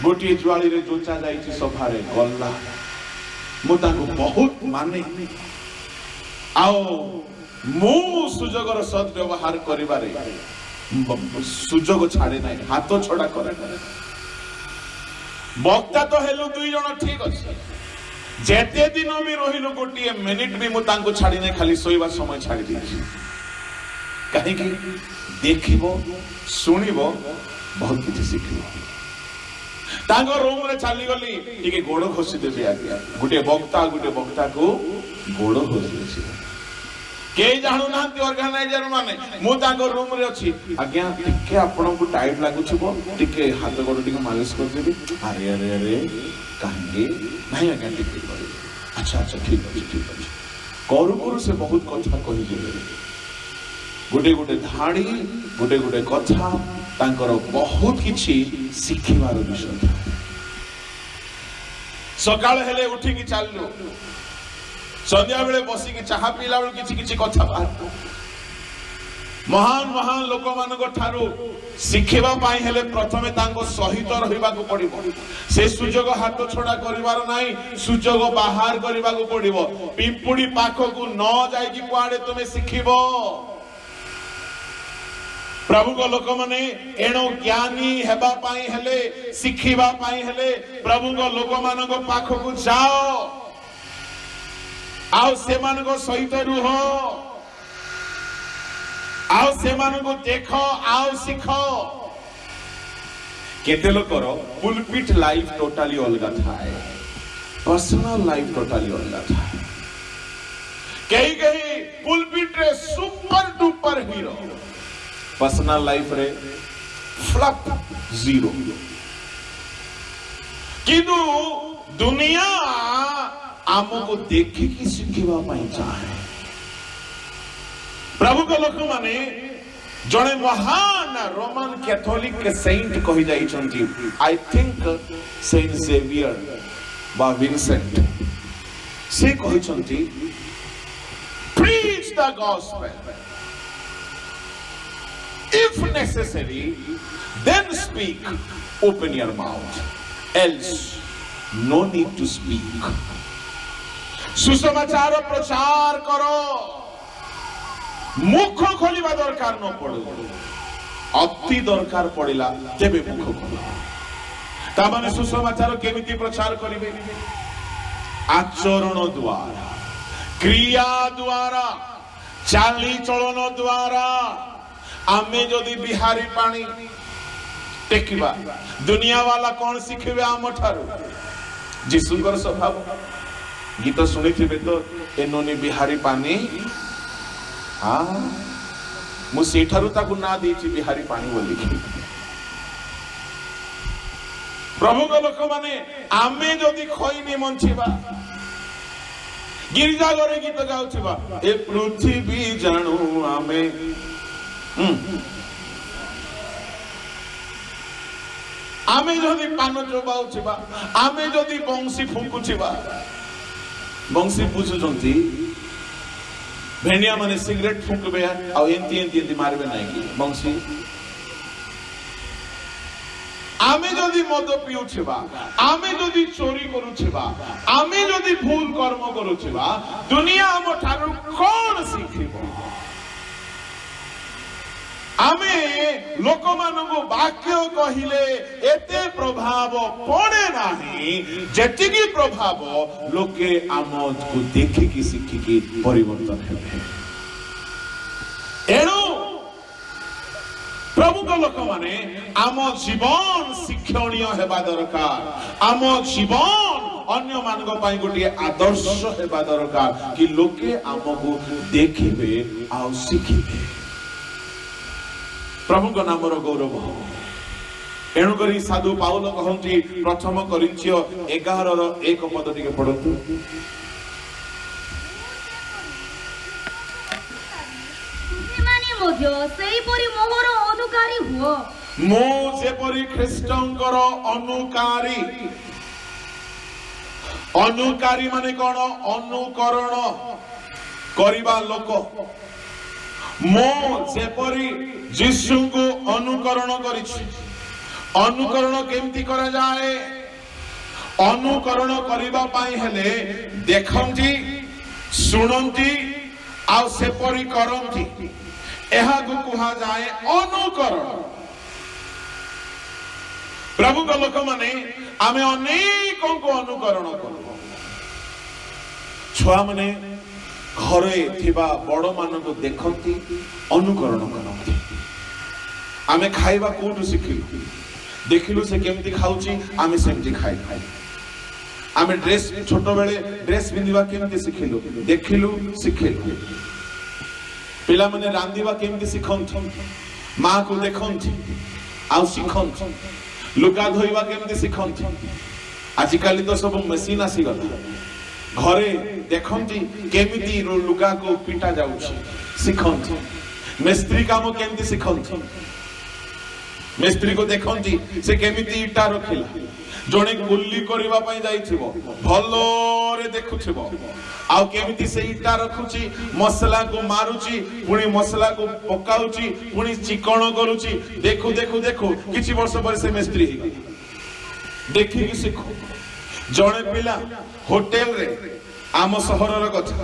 गोटे ज्वाली रे जोचा जाईची सभा रे गल्ला मु तांको बहुत माने आओ मु सुजोगर सद्व्यवहार करिबारे सुजोग छाड़े नाही हाथ छड़ा करे वक्ता तो हेलु दुई जण ठीक अछि जेते दिन भी रहिलो गोटिए मिनिट भी मु तांको छाड़ी नै खाली सोइबा समय छाड़ी दी कहीं कि देखिबो सुनिबो बहुत किछि सिखिबो तांको रूम रे चली गली टिके गोड़ खोसी देबे आज्ञा गुटे वक्ता को गोड़ खोसी के जानु नांती ऑर्गेनाइजर माने मु तांको रूम रे अछि आज्ञा टिके आपन को टाइट लागु छबो टिके हाथ गोड़ टिके मालिश कर देबे अरे अरे अरे काहे नहीं आज्ञा टिके करे अच्छा अच्छा ठीक अछि करू से बहुत कथा कहि देबे गोटे धाड़ी गोटे कथा तांकर बहुत किछि शिखिबार विषय था सकाळ हेले उठी की चाललो संध्या बेले बसी की चाहा पीला बेले किछि किछि कथा बाहर महान महान लोक मानको ठारू शिखिबा पाई हेले प्रथमे तांको सहित रहिबा को पड़िबो से सुजोग हाथ छोड़ा करिवार नाही सुजोग बाहर करिबा को पड़िबो पिंपुड़ी पाखो को न जाई की कुआडे तुमे शिखिबो प्रभु को लोक माने एणो ज्ञानी हेबा पाई हेले शिखिबा पाई हेले प्रभु को लोक मान को पाख को जाओ आओ से मान को सहित रुह आओ से मान को देखो आओ शिखो केते लोकर पुलपिट लाइफ टोटली अलगा थाए पर्सनल लाइफ टोटली अलगा थाए कई पुलपिट रे super duper hero personal life रे फ्लप जीरो किंतु दुनिया आमको देखी की शिखिबा पाई चाहे प्रभु को लोक माने जड़े महान रोमन कैथोलिक के सेंट कहि जाई छंती आई थिंक सेंट जेवियर बा विंसेंट से कहि छंती preach the gospel if necessary then speak open your mouth else no need to speak सुसमाचार प्रचार करो मुख खोलिबा दरकार न पड़ो अति दरकार पड़िला तेबे मुख खोलो ता माने सुसमाचार केमिति प्रचार करिवे आचरण द्वारा क्रिया द्वारा चाली चलन द्वारा आमे जदि बिहारी पानी टेकिबा दुनिया वाला कौन शिखिबे आम ठारू जीसुकर स्वभाव गीत सुनिथिबे तो एनोनी बिहारी पानी ମୁଁ ସେଠାରୁ ତାକୁ ନା ଦେଇଛି ବିହାରୀ ପାଣି ବୋଲିକି। ପ୍ରଭୁଙ୍କ ଲୋକମାନେ ଆମେ ଯଦି ଖଇନି ବଞ୍ଚିବା, ଗିର୍ଜା ଘରେ ଗୀତ ଗାଉଥିବା ଏ ପୃଥିବୀ ଜାଣୁ ଆମେ, ଆମେ ଯଦି ପାନ ଚୋବାଉଥିବା, ଆମେ ଯଦି ବଂଶୀ ଫୁଙ୍କୁଥିବା, ବଂଶୀ ବୁଝୁଛନ୍ତି ଭେଣ୍ଡିଆ ମାନେ ସିଗରେଟ ଫୁଙ୍କିବେ ଆଉ ଏମିତି ଏମିତି ଏମିତି ମାରିବେ ନାହିଁ କି ବଂଶୀ। ଆମେ ଯଦି ମଦ ପିଉଥିବା, ଆମେ ଯଦି ଚୋରି କରୁଥିବା, ଆମେ ଯଦି ଭୁଲ କର୍ମ କରୁଥିବା, ଦୁନିଆ ଆମ ଠାରୁ କଣ ଶିଖିବ? ଆମେ ଲୋକମାନଙ୍କୁ ବାକ୍ୟ କହିଲେ ଏତେ ପ୍ରଭାବ ପଡେ ନାହିଁ ଯେତିକି ପ୍ରଭାବ ଲୋକେ ଆମକୁ ଦେଖିକି ଶିଖିକି ପରିବର୍ତ୍ତନ ହେବେ। ଏଣୁ ପ୍ରଭୁଙ୍କ ଲୋକମାନେ ଆମ ଜୀବନ ଶିକ୍ଷଣୀୟ ହେବା ଦରକାର, ଆମ ଜୀବନ ଅନ୍ୟମାନଙ୍କ ପାଇଁ ଗୋଟିଏ ଆଦର୍ଶ ହେବା ଦରକାର କି ଲୋକେ ଆମକୁ ଦେଖିବେ ଆଉ ଶିଖିବେ। ପ୍ରଭୁଙ୍କ ନାମର ଗୌରବ। ଏଣୁକରି ସାଧୁ ପାଉଲ କହନ୍ତି ପ୍ରଥମ କରିନ୍ଥିୟ 11:1 ପଦ ଟିକେ ପଢନ୍ତୁ। ସେହିପରି ମୋର ଅନୁକାରୀ ହୁଅ। ମୁଁ ଯେପରି ଖ୍ରୀଷ୍ଟଙ୍କର ଅନୁକାରୀ। ଅନୁକାରୀ ମାନେ କଣ? ଅନୁକରଣ କରିବା ଲୋକ। ମୁଁ ଯେପରି ଯୀଶୁଙ୍କୁ ଅନୁକରଣ କରିଛି। ଅନୁକରଣ କେମିତି କରାଯାଏ? ଅନୁକରଣ କରିବା ପାଇଁ ହେଲେ ଦେଖନ୍ତି, ଶୁଣନ୍ତି ଆଉ ସେପରି କରନ୍ତି, ଏହାକୁ କୁହାଯାଏ ଅନୁକରଣ। ପ୍ରଭୁଙ୍କ ଲୋକମାନେ ଆମେ ଅନେକଙ୍କୁ ଅନୁକରଣ କରୁ। ଛୁଆମାନେ ଘରେ ଥିବା ବଡ ମାନଙ୍କୁ ଦେଖନ୍ତି, ଅନୁକରଣ କରନ୍ତି। ଆମେ ଖାଇବା କୋଉଠୁ ଶିଖିଲୁ? ଦେଖିଲୁ ସେ କେମିତି ଖାଉଛି, ଆମେ ସେମିତି ଖାଇବା। ଆମେ ଡ୍ରେସ୍ ଛୋଟ ବେଳେ ଡ୍ରେସ୍ ପିନ୍ଧିବା କେମିତି ଶିଖିଲୁ? ଦେଖିଲୁ, ଶିଖିଲୁ। ପିଲାମାନେ ରାନ୍ଧିବା କେମିତି ଶିଖନ୍ତି? ମାକୁ ଦେଖନ୍ତି ଆଉ ଶିଖନ୍ତି। ଲୁଗା ଧୋଇବା କେମିତି ଶିଖନ୍ତି? ଆଜିକାଲି ତ ସବୁ ମେସିନ୍ ଆସିଗଲା। ଘରେ ଦେଖନ୍ତି କେମିତି ଲୁଗାକୁ ପିଟା ଯାଉଛି, ଶିଖନ୍ତି। ମିସ୍ତ୍ରୀ କାମ କେମିତି ଶିଖନ୍ତି? ମିସ୍ତ୍ରୀକୁ ଦେଖନ୍ତି ସେ କେମିତି ଇଟା ରଖିଲା। ଜଣେ କୁଲି କରିବା ପାଇଁ ଯାଇଥିବ, ଭଲରେ ଦେଖୁଥିବ ଆଉ କେମିତି ସେ ଇଟା ରଖୁଛି, ମସଲାକୁ ମାରୁଛି, ପୁଣି ମସଲାକୁ ପକାଉଛି, ପୁଣି ଚିକଣ କରୁଛି। ଦେଖୁ ଦେଖୁ ଦେଖୁ କିଛି ବର୍ଷ ପରେ ସେ ମିସ୍ତ୍ରୀ ହେଇଗଲା। ଦେଖିକି ଶିଖୁ। ଜଣେ ପିଲା ହୋଟେଲରେ, ଆମ ସହରର କଥା,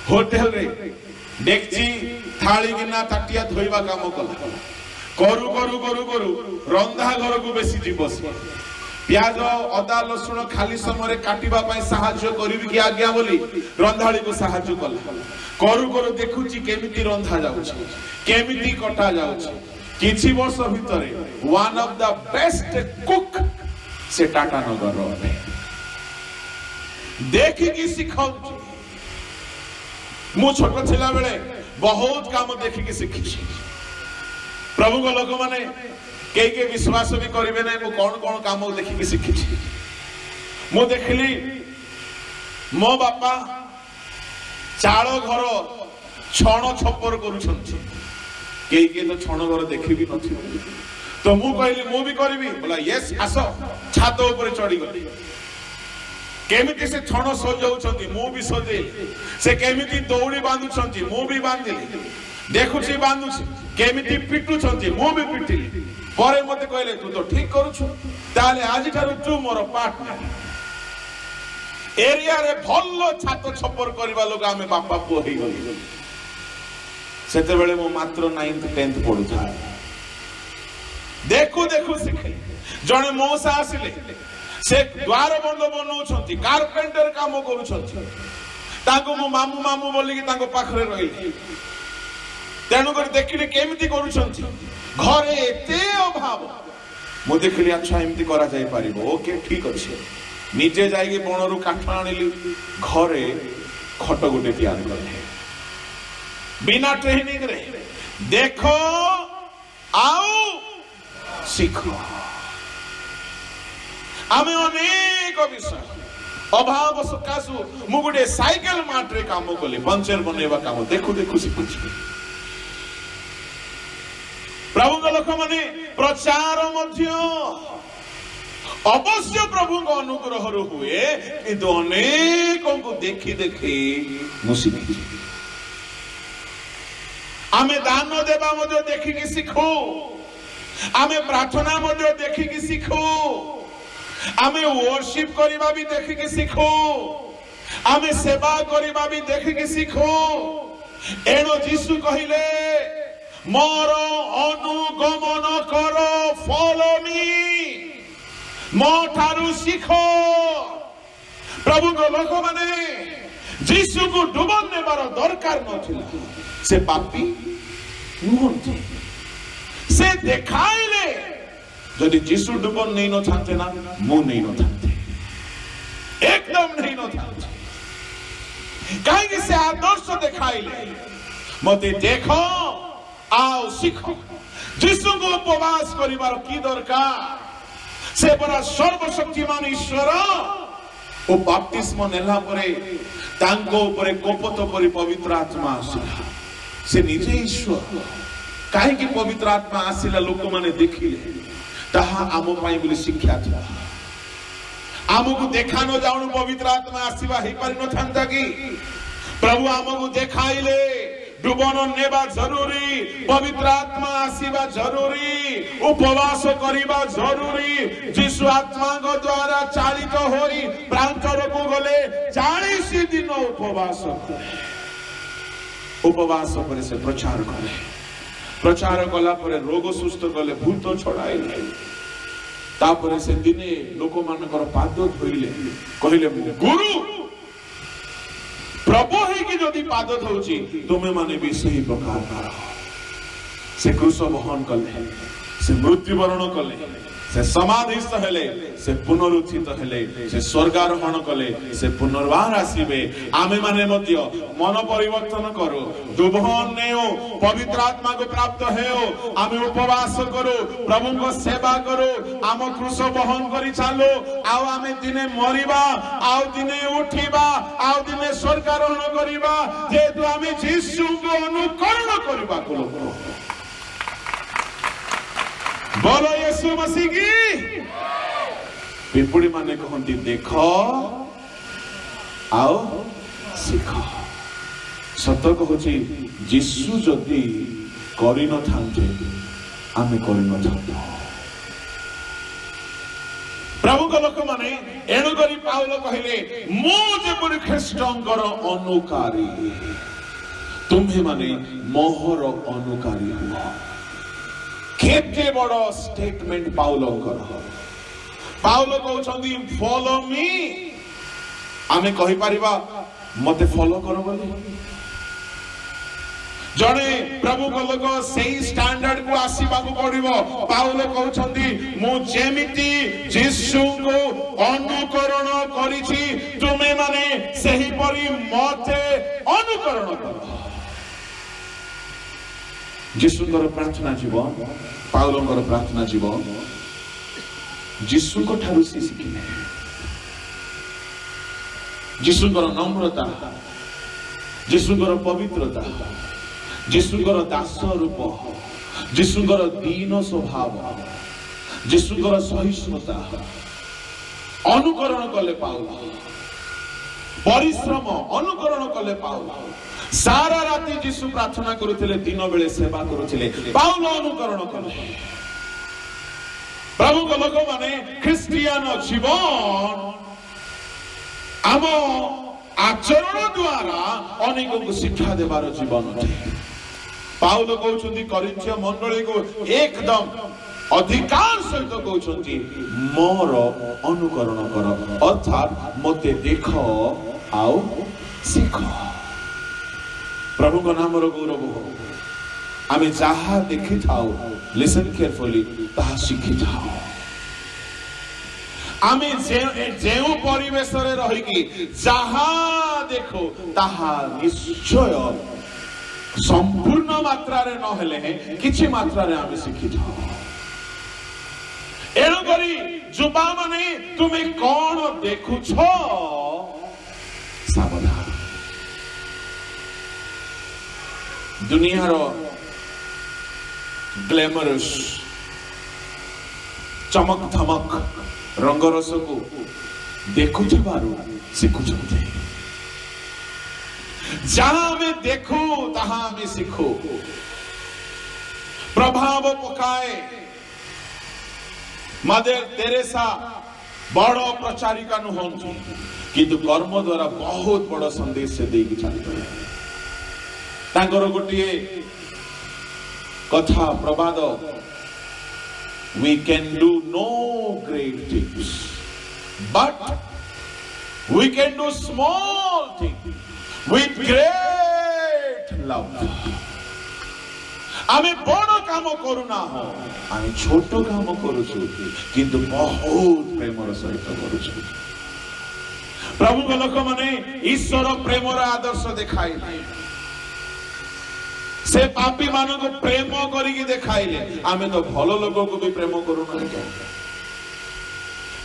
ହୋଟେଲରେ ଡେକ୍ଚି ଥାଳି ଗିନା ତାଟିଆ ଧୋଇବା କାମ କଲା। କରୁ କରୁ କରୁ କରୁ ରନ୍ଧା ଘରକୁ ବେଶୀ ଯିବ। ପିଆଜ ଅଦା ରସୁଣ ଖାଲି ସମୟରେ କାଟିବା ପାଇଁ ସାହାଯ୍ୟ କରିବି କି ଆଜ୍ଞା ବୋଲି ରନ୍ଧାଳିକୁ ସାହାଯ୍ୟ କଲା। କରୁ କରୁ ଦେଖୁଛି କେମିତି ରନ୍ଧା ଯାଉଛି, କେମିତି କଟା ଯାଉଛି। କିଛି ବର୍ଷ ଭିତରେ one of the best cook ସେ ଟାଟା ନଗର ଦେଖିକି ଶିଖଉଛି। ମୁଁ ଛୋଟ ଥିଲା ବେଳେ ବହୁତ କାମ ଦେଖିକି ଶିଖିଛି। ପ୍ରଭୁଙ୍କ ଲୋକମାନେ କେହି କେହି ବିଶ୍ୱାସ ବି କରିବେ ନାହିଁ ମୁଁ କଣ କଣ କାମ ଦେଖିକି ଶିଖିଛି। ମୁଁ ଦେଖିଲି ମୋ ବାପା ଚାଳ ଘର ଛଣ ଛପର କରୁଛନ୍ତି। କେହି କେହି ତ ଛଣ ଘର ଦେଖିବି ନଥିବେ। ତ ମୁଁ କହିଲି ମୁଁ ବି କରିବି। ବୋଲା ୟେସ୍ ଆସ। ଛାତ ଉପରେ ଚଢିଗଲି। କେମିତି ସେ ଛଣ ସଜାଉଛନ୍ତି ମୁଁ ବି ସଜେଇଲି। ସେ କେମିତି ଦଉଡ଼ି ବାନ୍ଧୁଛନ୍ତି ମୁଁ ବି ବାନ୍ଧିଲି। ଦେଖୁଛି ବାନ୍ଧୁଛି, କେମିତି ପିଟୁଛନ୍ତି ମୁଁ ବି ପିଟିଲି। ପରେ ମତେ କହିଲେ ତୁ ତ ଠିକ କରୁଛୁ, ତାହେଲେ ଆଜିଠାରୁ ତୁ ମୋର ପାର୍ଟନର। ଏରିଆରେ ଭଲ ଛାତ ଛପର କରିବା ଲୋକ ଆମେ ବାପା ପୁଅ ହେଇଗଲୁ। ସେତେବେଳେ ମୁଁ ମାତ୍ର 9th 10th ପଢୁଥିଲି। ଦେଖୁ ଦେଖୁ ଶିଖିଲି। ଜଣେ ମଉସା ଆସିଲେ, ସେ ଦ୍ୱାର ବନ୍ଧ ବନଉଛନ୍ତି, କାର୍ପେଣ୍ଟର କାମ କରୁଛନ୍ତି। ତାଙ୍କୁ ମୁଁ ମାମୁ ମାମୁ ବୋଲିକି ତାଙ୍କ ପାଖରେ ରହିଲି। ତେଣୁକରି ଦେଖିଲି କେମିତି କରୁଛନ୍ତି। ଘରେ ଏତେ ଅଭାବ। ମୁଁ ଦେଖିଲି ଆଚ୍ଛା ଏମିତି କରାଯାଇପାରିବ। ଓକେ ଠିକ ଅଛି। ନିଜେ ଯାଇକି ବଣରୁ କାଠ ଆଣିଲି, ଘରେ ଖଟ ଗୋଟେ ତିଆରି କଲେ। ବିନା ଟ୍ରେନିଂରେ देखो आओ शिख आमे अनेक विषय अभाव सकाशु मु गोटे साइकेल मार्ट काम कली पंचर बनवा काम देखु देखु शिखुची प्रभु लोक माने प्रचार मध्य अवश्य प्रभु अनुग्रह हुए किंतु अनेक को देखी देखी मु शिखी आमे दान देवा मध्य देखिकी शिखु आमे प्रार्थना मध्य देखिकी शिखु आमे वर्शिप करबा भी देखिकी शिखु आमे सेवा करबा भी देखिकी शिखु एणो यीशु कहिले मोर अनुगमन करो फॉलो मी मो ठारू शिखो प्रभु को लोक माने यीशु को डुबन नेबार दरकार नथिला से पापी नुहंती से देखाइले जदि यीशु डुबन नहीं न थाते ना मु नहीं न थाते एकदम नहीं न थाते कहीं से आदर्श देखाइले मते देखो आओ शिखो यीशु को उपवास करिवार की दरकार से बड़ा सर्वशक्तिमान ईश्वर ओ बाप्तिस्म नेला परे तांको उपरे कोपत परि पवित्र आत्मा आसिला से निजे ईश्वर काहे कि पवित्र आत्मा आसिला लोक माने देखिले ताहा आमो पाई बोली शिक्षा था आमको देखा न जाउनु पवित्र आत्मा आसीबा हे पारि न थांता कि प्रभु आमको देखाइले डुबन नेबा जरूरी पवित्र आत्मा आसीबा जरूरी उपवास करिबा जरूरी यीशु आत्मा को द्वारा चालित होई प्रांतर को गले 40 दिन उपवास उपवास पर से प्रचार करे प्रचार कला पर रोग सुस्थ कले भूत छड़ाइले तापर से दिने लोक मानकर पाद धोइले कहिले गुरु प्रभु है कि जदि पाद धोची तुमे माने भी सही प्रकार करो से क्रूस वहन कले से मृत्युवरण कले से समाधिस्थ हेले से पुनरुत्थित हेले से स्वर्गारोहण कले से पुनर्बार आसीबे आमे माने मध्य मन परिवर्तन करो दुबहन नेओ पवित्र आत्मा को प्राप्त हेओ आमे उपवास करो प्रभु को सेवा करो आम क्रूस वहन करी चालो आउ आमे दिने मरिबा आउ दिने उठिबा आउ दिने स्वर्गारोहण करिबा जेतु आमे यीशु को अनुकरण करिबा को बोलो यीशु मसीह की पिपुड़ी माने कहती देखो आओ शिखो सत कहूची यीशु जदि करि न थांते आमे करि न थांतो प्रभु को लोक माने एणु करी पाउल कहिले मु जेपरि ख्रीष्टंकर अनुकारी तुम्हे माने मोहर अनुकारी हुआ केते बड़ स्टेटमेंट पाउल कहउछंदी फॉलो मी आमे कहि परिबा मते फॉलो करो बोली जणे प्रभु को लोक सेही स्टैंडर्ड को आसीबा को पड़िबो पाउल कहउछंदी मु जेमिति यीशु को अनुकरण करिछि तुमे माने सेही परि मते अनुकरण करो यीशुଙ୍କର प्रार्थना जीवन पाउलଙ୍କର प्रार्थना जीवन यीशुଙ୍କ ଠାରୁ ସେ ଶିଖିଲେ यीशुଙ୍କର नम्रता यीशुଙ୍କର पवित्रता यीशुଙ୍କର दास रूप यीशुଙ୍କର दीन स्वभाव यीशुଙ୍କର सहिष्णुता अनुकरण कले पाउल परिश्रम अनुकरण कले पाउल सारा राति यीशु प्रार्थना करुथिले दिन बेले सेवा करुथिले पाउल अनुकरण कले प्रभु को लोक माने ख्रिस्टियन जीवन आम आचरण द्वारा अनेक को शिक्षा देवार जीवन पाउल कहउछंती करिन्थिय मंडली को एकदम अधिकार सहित कहउछंती मोर अनुकरण कर अर्थात मते देखो आओ शिखो प्रभु को नाम गौरव हो आमे जहा देखि थाओ लिसन केयरफुली ताहा शिखि थाओ आमे जेउ परिवेश रे रही कि जहा देखो ताहा निश्चय संपूर्ण मात्रा रे न हेले किछि मात्रा रे आमे शिखिथाओ एणु करी जुबा माने तुमे कौन देखुछ सावधान दुनियार ग्लैमरस चमक धमक रंगरस को देखुथिबारु शिखुछन्ते जहाँ हमें देखू तहाँ हमें सीखो प्रभाव पकाए मदर तेरेसा बड़ प्रचारिका नुहंती किंतु कर्म द्वारा बहुत बड़ संदेश से देकी चली तांकर गोटे कथा प्रवाद we can do no great things but we can do small things with great love आमे बड़ काम करूना हो आमे छोट काम करूछु किंतु बहुत प्रेमर सहित करूछु प्रभु लोक माने ईश्वर प्रेमर आदर्श देखाइले से पापी मानो को प्रेम करिके देखाइले आमे तो भलो लोक को भी प्रेम करूना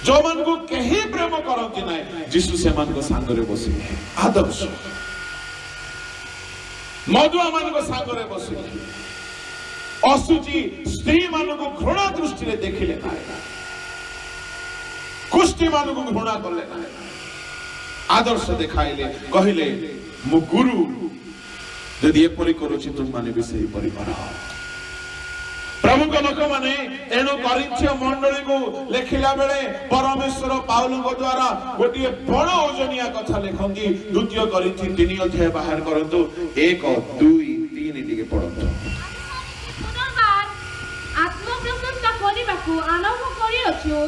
जो मन को कहीं प्रेम करती ना जीसु से मन को सांगरे बसिले आदर्श मधुआ मान को सांगरे बसिले असुची स्त्री मान को घृणा दृष्टि रे देखिले ना कुष्ठी मान को घृणा करले ना आदर्श देखाइले कहिले मु गुरु यदि एपरि करूछि तुम माने भी सही परि कर प्रभु को लोक माने एनो करिन्थिय मंडली को लेखिला बेले परमेश्वर पाउल को द्वारा गोटे बड़ ओजनिया कथा लेखंती द्वितीय करिन्थी 3 अध्याय बाहर करंतु 1 2 3 टिके पढंतु आत्मप्रशंसा करिबाकू आरंभ करिअछु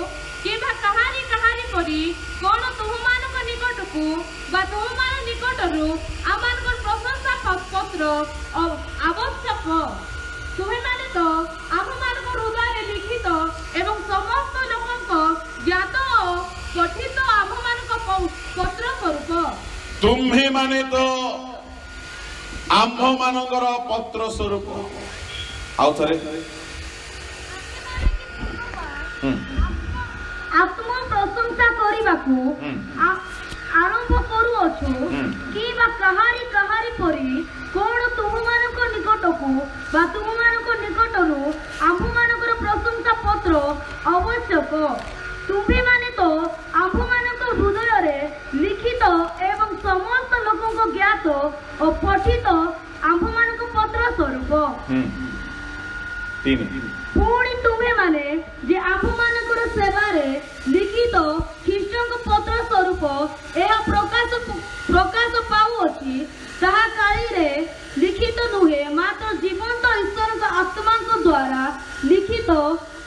किबा कहानी कहानी परि कोन तुममानक निकटकू बा तुममान निकटरु आमानकर प्रशंसा पत्र आवश्यक तुमे माने तो आमानकर हृदय लिखित एवं समस्त लोकक ज्ञात पठित आमानक पत्र स्वरूप तुम्हे माने तो आम्भमानकर पत्र स्वरूप आउ थरे आत्म प्रशंसा करिबाकू आरंभ करूअछु किबा कहारी कहारी परि कोन तुममानक निकटकू बा तुममानक निकटरु आम्भमानकर प्रशंसा पत्र आवश्यक तुम्हे माने तो आम्भमानक हृदय रे लिखित एवं समस्त लोकक ज्ञात और पठित आम्भमानक पत्र स्वरूप पुणी तुम्हे माने जे आम्भमानकर सेवारे लिखित ख्रीष्टक पत्र स्वरूप यह प्रकाश पाउअछि ताहा काली रे लिखित नुहे मात्र जीवंत ईश्वर आत्मा द्वारा लिखित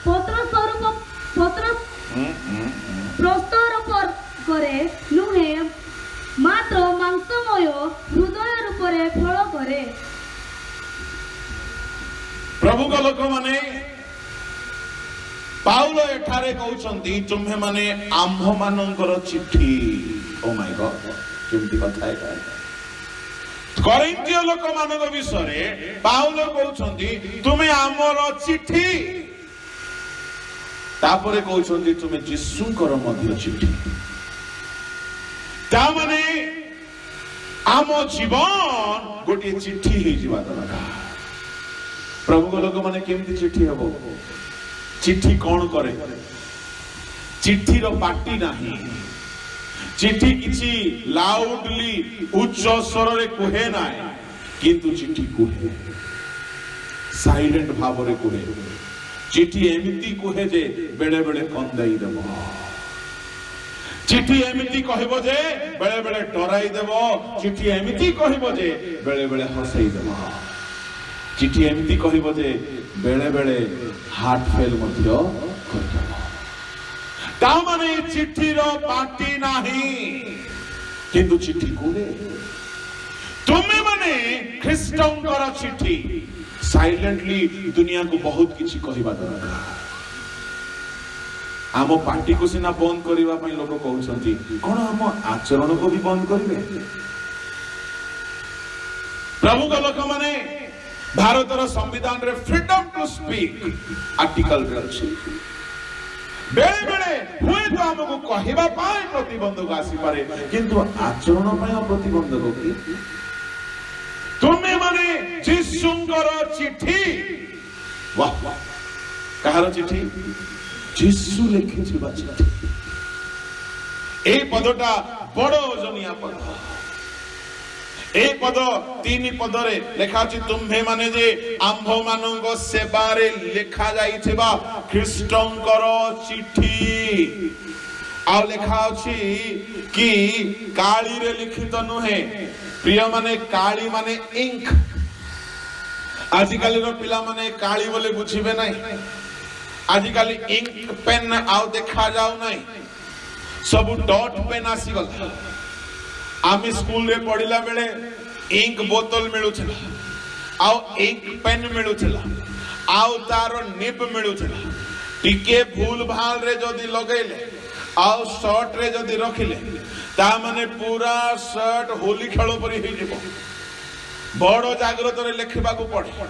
पत्र स्वरूप पत्र प्रस्तर करे नुहे मात्र मांसमय हृदय रूपरे फल करे प्रभु का लोक माने पाउल एठारे कहउछंती तुम्हे माने आम्भ मानकर चिट्ठी ओ माय गॉड केमती कथा है करिन्थिय लोक मानक विषय रे पाउल कहउछंती तुमे आमर चिट्ठी तापरे कहउछंती तुमे यीशुकर मध्य चिट्ठी ता माने आम जीवन गोटे चिट्ठी हे जिवा दरकार प्रभु को लोक माने केमती चिट्ठी हबो चिट्ठी कौन करे चिट्ठी रो पार्टी नाही चिट्ठी किछि लाउडली उच्च स्वर रे कहे नाही किंतु चिट्ठी कहे साइलेंट भाव रे कहे चिट्ठी एमिति कहे जे बेले बेले कंदाई देबो चिट्ठी एमिति कहबो जे बेले बेले डराई देबो चिट्ठी एमिति कहबो जे बेले बेले हंसाई देबो चिट्ठी एमिति कहबो जे बेले बेले हार्ट फेल मध्य करदबो ता माने चिट्ठी रो पार्टी नाही किंतु चिट्ठी कोरे तुमे माने ख्रीष्टंकर चिट्ठी साइलेंटली दुनिया को बहुत किछि कहबा दरकार आम पार्टी को सिना बंद करबा पई लोक कहउछंती कोन आम आचरण को भी बंद करिवे प्रभु को लोक माने भारतर संविधान रे फ्रीडम टू स्पीक आर्टिकल रे अछि बेले बेले हुए तो हमको कहवा पाए प्रतिबंधक आसी पारे किंतु आचरण पाए प्रतिबंधक की तुम्हें माने जिसुंकर चिट्ठी वाह वाह कहार चिट्ठी जिसु लिखि छिबा चिट्ठी ए पदटा बड़ ओजनिया पद ए पद 3 पदरे लेखा अछि तुम्हे माने जे आंभ मानंग सेवारे लेखा जाई छिबा ख्रीष्टंकर चिट्ठी आ लेखा अछि कि काली रे लिखित नुहे प्रिय माने काली माने इंक आजिकाली रो पिला माने काली बोले बुझिबे नाही आजिकाली इंक पेन आउ देखा जाउ नाही सब डॉट पेन आसी गला आमी स्कूल रे पढ़िला बेले इंक बोतल मिलुथिला आउ इंक पेन मिलुथिला आउ तारो निब मिलुथिला टिके भूल भाल रे जदी लगेले आउ शर्ट रे जदी रखिले ता माने पूरा शर्ट होली खेलो परी हे जिवो बड़ जागृत रे लिखिबा को पड़े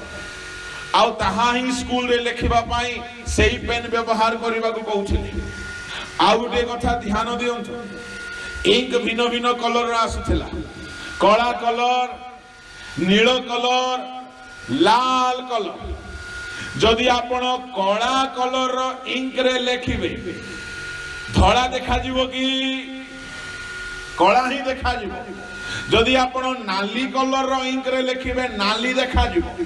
आउ ताहा ही स्कूल रे लिखिबा पाई सेही पेन व्यवहार करिबा को कहउथिले आउ गोटे कथा ध्यान दियंतु इंक भिन्न भिन्न कलर आसुथिला कला कलर नील कलर लाल कलर जदि आपण कला कलर इंक रे लिखिबे धड़ा देखा जीवो कि कला ही देखा जीवो जदि आपण नाली कलर इंक रे लिखिबे नाली देखा जीवो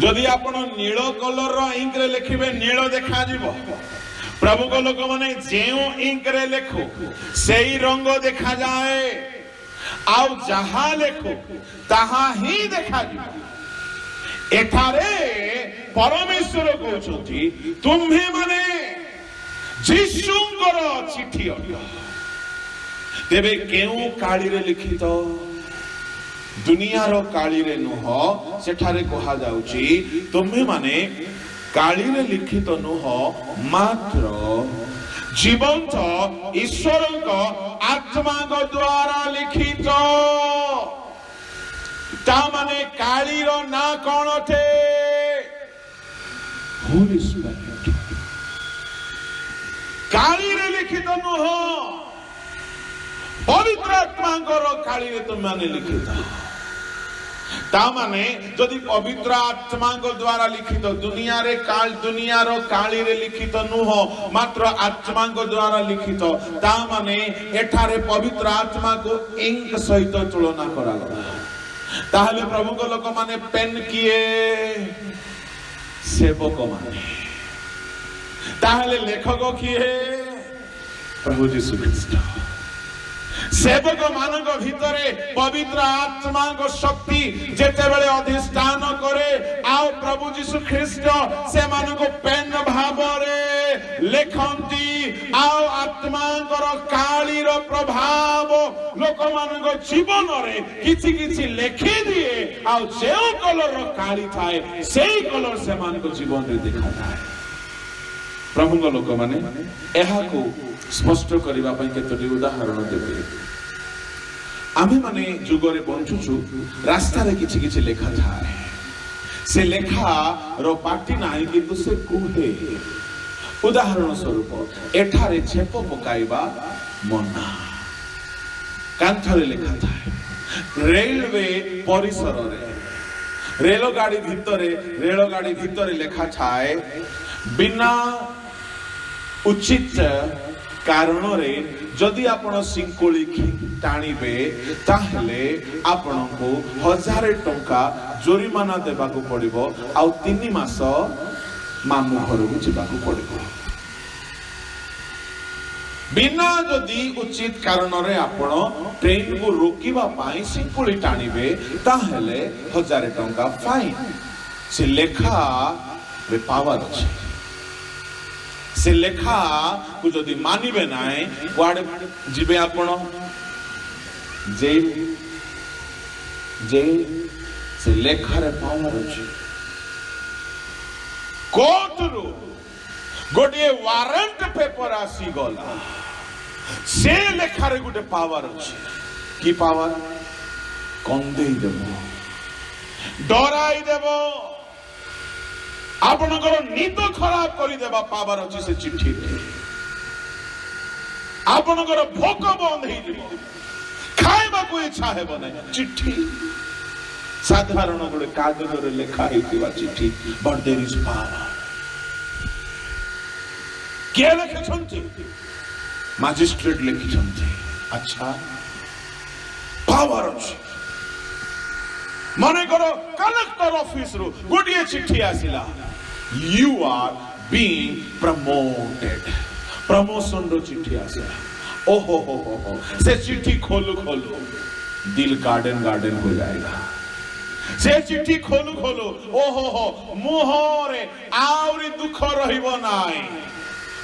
जदि आपण नील कलर इंक रे लिखिबे नील देखा जीवो प्रभु को लोक माने जेउ इंक रे लेखो सेही रंग देखा जाए आउ जहा लेखो ताहा ही देखा जीवो एठारे परमेश्वर कहउछंती तुम्हे माने जिसुंकर चिट्ठी अडियो तेबे केउ काली रे लिखित दुनिया रो काली रे नुह सेठारे कहा जाउची तुम्हे माने काली रे लिखित नुह मात्र जीवंत ईश्वर आत्मा द्वारा लिखित ता माने काली रो ना कौन थे होली स्पिरिट काली रे लिखित नुह पवित्र आत्मा काली रे तुम माने लिखित ता माने जदि पवित्र आत्मा द्वारा लिखित दुनिया रे दुनिया रो काली रे लिखित नुह मात्र आत्मा द्वारा लिखित ता माने एठारे पवित्र आत्मा को इंक सहित तुलना करा गला ताहले प्रभु को लोक माने पेन किए सेवक माने ताहले लेखक किए प्रभु यीशु ख्रीस्ट सेवक मानक भितरे पवित्र आत्मा को शक्ति जेते बेले अधिष्ठान करे आउ प्रभु यीशु ख्रीस्ट से मानको पेन भाबरे लेखंती आउ आत्मा काली रो प्रभाव लोक मानको जीवन रे किछि किछि लेखि दिए आउ जेउ कलर रो काली थाए सेही कलर से मानको जीवन रे देखा जाए प्रभु को लोक माने एहा को स्पष्ट करिबा पई केतोटी उदाहरण देबे आमे माने जुगरे बंचुछु रास्ता रे किछि किछि लेखा थाए से लेखा रो पाटी नाही किंतु से कुहे उदाहरण स्वरूप एठारे छेप पकाइबा मना कांथरे लेखा थाए रेलवे परिसर रे रेलगाड़ी भितरे लेखा थाए बिना उचित कारण रे जदि आपण सिंकुली टाणीबे ताहले आपण को 1000 टंका जोरिमाना देबा को पड़िबो आ 3 मास मामू घर को जिबा को पड़िबो बिना जदि उचित कारण रे आपण ट्रेन को रोकिबा पाई सिंकुली टाणीबे ताहले 1000 टंका फाइन से लेखा रे पावर अछि से लेखा को जदि मानिबे नाय कुआडे जिबे आपण जेल से लेखा रे पावर अछि कोर्ट रो गोटे वारंट पेपर आसी गला से लेखा रे गोटे पावर अछि की पावर कंदेई देबो डराई देव आपणकर निद खराब करदेवा पावर अच्छी से चिट्ठी आपणकर भोक बंद हो खाइबा को इच्छा हेब ना चिट्ठी साधारण गोटे कागज लेखा होता चिट्ठी बट देयर इज पावर किए लिखिं मजिस्ट्रेट लिखिं अच्छा पावर अच्छी मन कर कलेक्टर ऑफिस रु गोटे चिट्ठी आसिला you are being promoted promotion रो चिट्ठी आसिला ओहो हो से चिट्ठी खोलू खोलू दिल गार्डन गार्डन हो जाएगा से चिट्ठी खोलू खोलू ओहो हो मुहरे आउरी दुख रहिबो नाई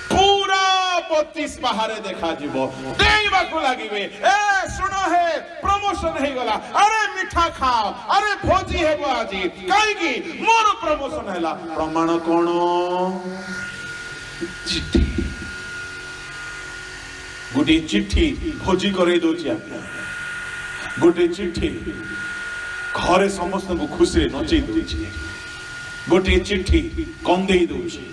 पूरा 32 बाहरे देखा जीवो देइबा को लागिबे ए सुनो है प्रमोशन हे गला अरे मिठा खाओ अरे भोजी हेबो आजी काई की मोर प्रमोशन हैला प्रमाण कोन चिट्ठी गोटे चिट्ठी भोजी करे दोची आपन गोटे चिट्ठी घरे समस्त को खुशी नचै दोची गोटे चिट्ठी कंदेई दोची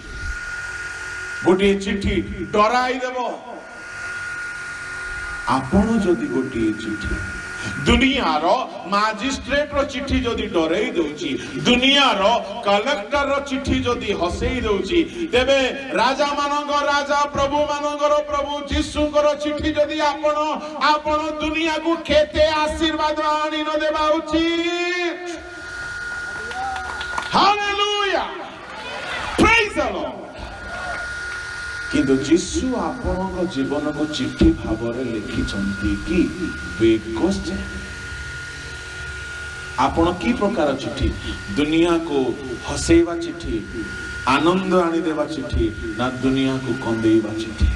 गोटे चिट्ठी डराई देव आपण जदि गोटे चिट्ठी दुनियार मजिस्ट्रेट रो चिट्ठी जदि डराई दउची दुनियार कलेक्टर रो चिट्ठी जदि हसई दउची तेबे राजा मानंग राजा प्रभु मानंगर प्रभु जीशुंकर चिट्ठी जदि आपण दुनिया को केते आशीर्वाद आनी न देबा उचित हालेलुया प्रेज द लॉर्ड किंतु जीशु आपन जीवन को चिट्ठी भाव लिखि कि बिग क्वेश्चन आपण की प्रकार चिट्ठी दुनिया को हसेवा चिट्ठी आनंद आनी देवा चिट्ठी ना दुनिया को कंदेवा चिट्ठी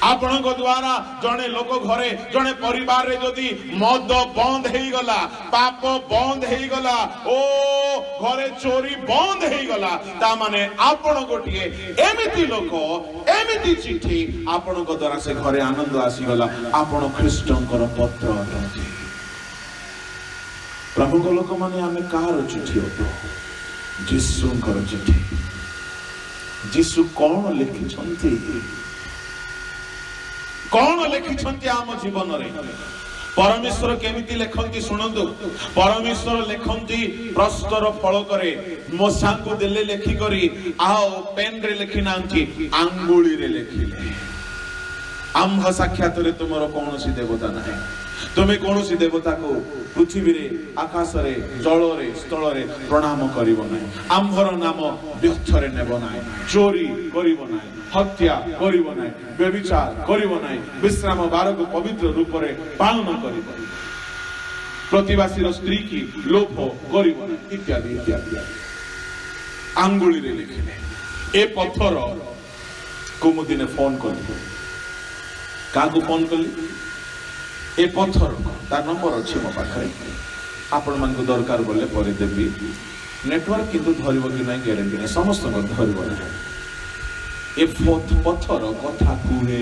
आपण द्वारा जड़े लोक घरे जड़े परिवार रे जदि मद बंद हो गला पाप बंद हो गला ओ घरे चोरी बंद हो गला ता माने आपण गोटिए एमिति लोक एमिति चिट्ठी आपण द्वारा से घरे आनंद आसी गला आपण ख्रीष्टंकर पत्र अटंती प्रभु को लोक माने आमे कार चिट्ठी होतो जीशुंकर चिट्ठी जीशु कौन लिखिछंती कौन लिखिछंती आम जीवन रे परमेश्वर केमिति लेखंती सुनंतु परमेश्वर लेखंती प्रस्तर फल करे मोसा को देले लेखि करी आओ पेन रे लेखि नांती आंगुली रे लेखिले आंभ साक्षात रे तुमरो कोनोसी देवता नाही तुमे कोनोसी देवता को पृथ्वी रे आकाश रे जल रे स्थल रे प्रणाम करिवो नाही आंभर नाम व्यर्थ रे नेबो नाही चोरी करिवो नाही हत्या करिवो नाही व्यभिचार करिवो नाही विश्राम बार को पवित्र रूप रे पालन करिवो प्रतिवासी रो स्त्री की लोभ करिवो नाही इत्यादि इत्यादि आंगुली रे लिखिले ए पत्थर को मुदिने फोन करी कागु फोन कली ए पत्थर तार नंबर अच्छे मो पाखे आपण मान को दरकार बोले पर देबी नेटवर्क किंतु धरिबो कि नाही गारंटी नाही समस्त को धरिबो नाही ए पत्थर कथा कुहे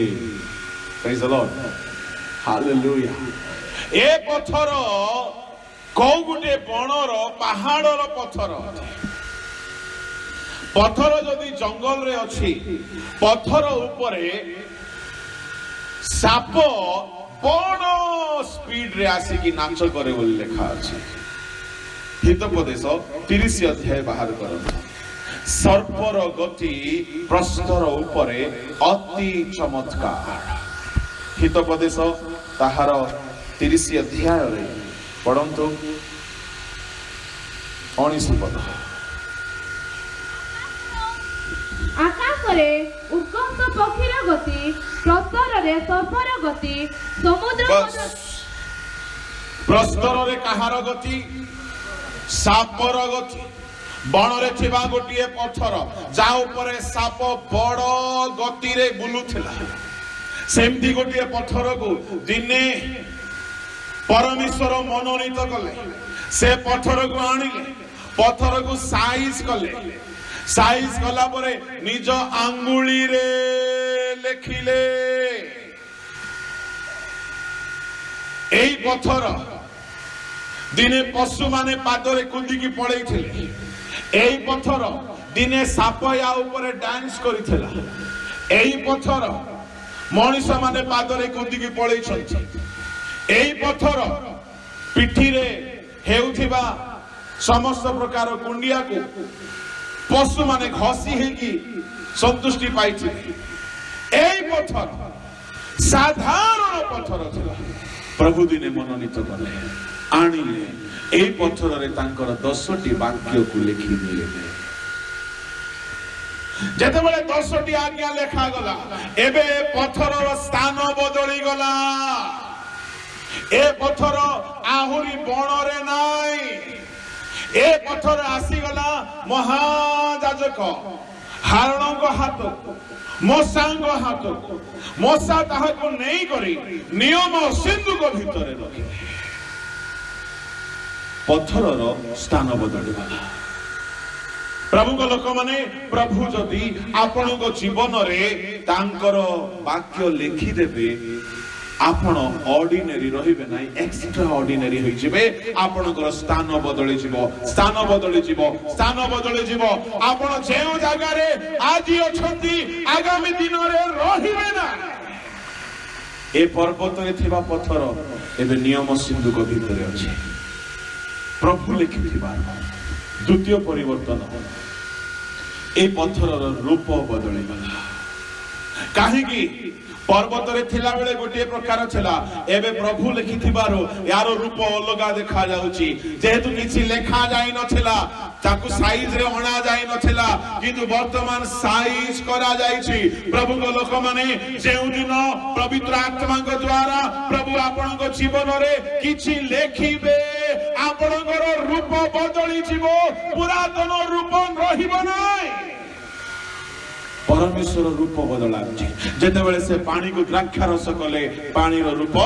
प्रेज द लॉर्ड हालेलुया ए पत्थर को गुटे बनर पहाड़र पत्थर पत्थर जदि जंगल रे अछि पत्थर ऊपरे साप बड़ स्पीड रे आसिकी नाच करे बोली लिखा अछि हितोपदेश 30 अध्याय बाहर करन सर्पर गति प्रस्तर ऊपरे अति चमत्कार हितोपदेश ताहार 30 अध्याय रे पढ़ंतु 19 पद आकाश रे उर्कंत पक्षीर गति प्रस्तर रे सर्पर गति समुद्र प्रस्तर रे कहार गति सापर गति बण रे थिबा गोटिए पत्थर जा ऊपर साप बड़ गति रे बुलुथिला सेमती गोटिए पत्थर को दिने परमेश्वर मनोनीत कले से पत्थर को आनिले पत्थर को साइज कले साइज कला परे निज आंगुली रे लेखिले एई पत्थर दिने पशु माने पादरे कुदिकी पड़े एई पत्थर दिने साप या ऊपर डांस करिथिला एई पत्थर मनीष माने पादरे कुदिकी पड़े एई पत्थर पिठी रे हेउथिबा समस्त प्रकार कुंडिया को पशु माने घसी हेकी संतुष्टि पाइछि एई पत्थर साधारण पत्थर थिला प्रभु दिने मनोनीत कले आनिले एई पत्थर रे तांकर 10टी वाक्य को लिखि देले जेतेबेले 10टी आज्ञा लेखा गला एबे पत्थर रो स्थान बदली गला ए पत्थर आहुरी बणरे नाई ए पत्थर आसी गला महायाजक हारणक हाथ मशांग हाथ मशा ताहाको नहीं करी नियम सिंधु को भितर रखे पत्थर रो स्थान बदली गला प्रभु को लोक माने प्रभु जदि आपण को जीवन रे तांकर वाक्य लिखि देबे आपण ऑर्डिनरी रहिबे नाही एक्स्ट्रा ऑर्डिनरी होई जिवे आपणकर स्थान बदली जिवो स्थान बदली जिवो स्थान बदली जिवो आपण जेउ जागा रे आजि अछंती आगामी दिन रे रहिबे ना ए पर्वत रे थिबा पत्थर एबे नियम सिंधु को भीतर अछि प्रभु लिखिथिबा द्वितीय परिवर्तन ए पत्थर रो रूप बदली गला काहे की पर्वत रे थिला बेले गोटे प्रकार थिला एबे प्रभु लिखिथिबारो यारो रूप अलगा देखा जाउची जेहेतु किछि लेखा जाई नथिला ताकू साइज रे होना जाई नथिला किंतु वर्तमान साइज करा जाईची प्रभु को लोक माने जेउ दिन पवित्र आत्मा को द्वारा प्रभु आपन को जीवन रे किछि लेखिबे आपनकर रूप बदली जीवो पुरातन रूप रहिबो नाही परमेश्वर रूप बदलाउछि जेतेबेले से पानी को द्राक्षा रस कले पानी रो रूप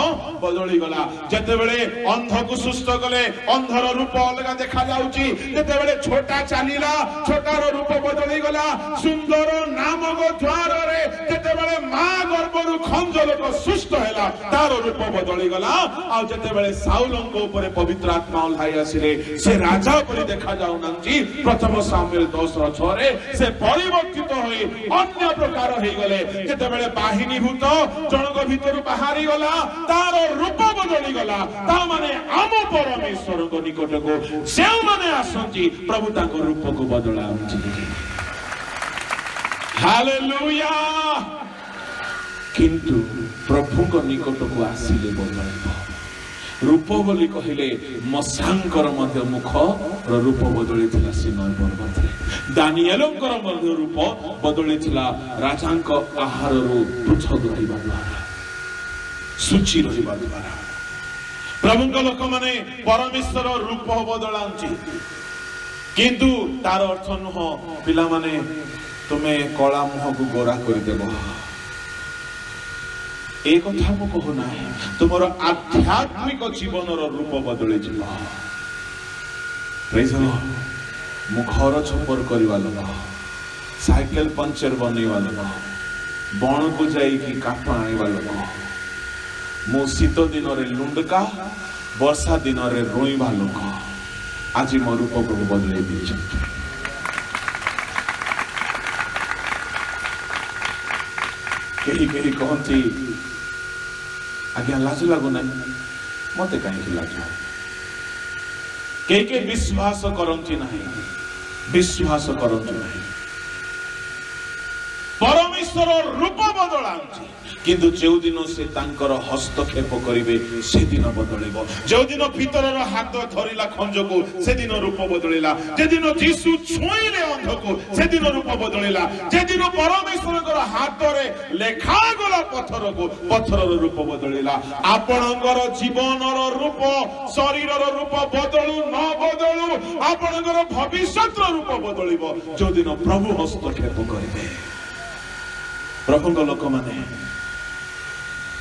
बदली गला जेतेबेले अंध को सुस्थ कले अंधर रूप अलग देखा जाउछि जेतेबेले छोटा चालीला छोटार रूप बदली गला सुंदर नामक द्वार रे जेतेबेले मां गर्भरु खंजल को सुस्थ हैला तार रूप बदली गला आ जेतेबेले साउलंक ऊपर पवित्र आत्मा ओल्हाई आसिले से राजा परि देखा जाउनांछि प्रथम सामुएल 10:6 रे से परिवर्तित होई अन्य प्रकार हो गले जेतेबेले बाहिनी भूत जनक भीतर बाहरी गला तार रूप बदली गला ता माने आम परमेश्वर को निकट को से माने आसंती प्रभु ताको रूप को बदलाउछि हालेलुया किंतु प्रभु को निकट को आसीले बदलाइबो रूप बोली कहिले मशांकर मध्य मुख रूप बदली थिला सिनाई पर्वत रे दानिएलंकर मध्य रूप बदली थिला राजांक आहार रो पृथक रहिबा द्वारा सूची रहिबा द्वारा प्रभुंक लोक माने परमेश्वर रूप बदलांची किंतु तार अर्थ नुह पिला माने तुमे कला मुह को गोरा कर देबो एक कथा मु कहू ना तुमर आध्यात्मिक जीवन रूप बदली जीव प्रेज लॉर्ड मु घर छपर करवा लोक साइकिल पंचर बनैवा लोक बण को जाई की काठ आनिवा लोक मु शीत दिन रे लुंडका वर्षा दिन रे रोइवा लोक आज मो रूप को बदलै दी कहीं कहती आज्ञा लाज लागू ना मत कहीं लाज कई विश्वास करती नहीं विश्वास करती नहीं परमेश्वर रूप बदलाउछि किंतु जो दिन से तांकर हस्तक्षेप करिवे से दिन बदलिबो जो दिन भीतर हाथ धरिला खंज को से दिन रूप बदलिला जे दिन यीशु छुईले अंध को से दिन रूप बदलिला जे दिन परमेश्वर हाथ रे लेखा गला पत्थर रूप बदलिला आपणकर जीवन रूप शरीर रूप बदलू न बदलू आपणकर भविष्यत रूप बदलिबो जो दिन प्रभु हस्तक्षेप करिवे प्रभु को लोक माने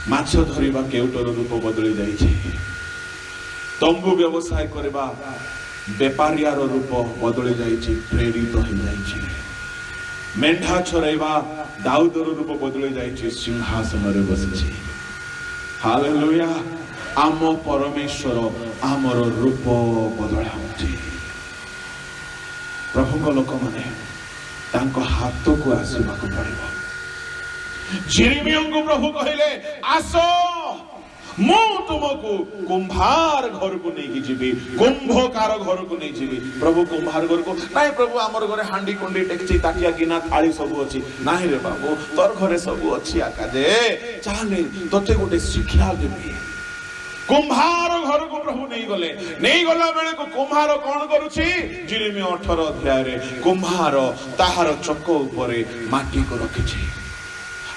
माछ धरिबा केउटर रूप बदली जाइछे तंबू व्यवसाय करबा व्यापारियार रूप बदली जाइछे प्रेरित हो जाइछे मेंढा छरैबा दाऊदर रूप बदली जाइछे सिंहासन रे बसिछे हालेलुया आम परमेश्वर आमर रूप बदलाउछि प्रभु लोक माने तांको हाथ को आसवा को पड़िबो जिरमिया को प्रभु कहले आसो मु तुमको कुंभार घर को नहीं जीवी कुंभकार घर को नहीं जीवी प्रभु कुंभार घर को नहीं प्रभु आमर घरे हांडी कुंडी टेक्ची ताटिया गिना थाली सब अच्छी नहीं रे बाबू तोर घरे सब अच्छी आका दे चाले तोते गोटे शिक्षा देबी कुंभार घर को प्रभु नहीं गला बेले को कुंभार कौन करुछि जिरमिया 18 अध्याय रे कुंभार ताहार चक ऊपर माटी को रखिछि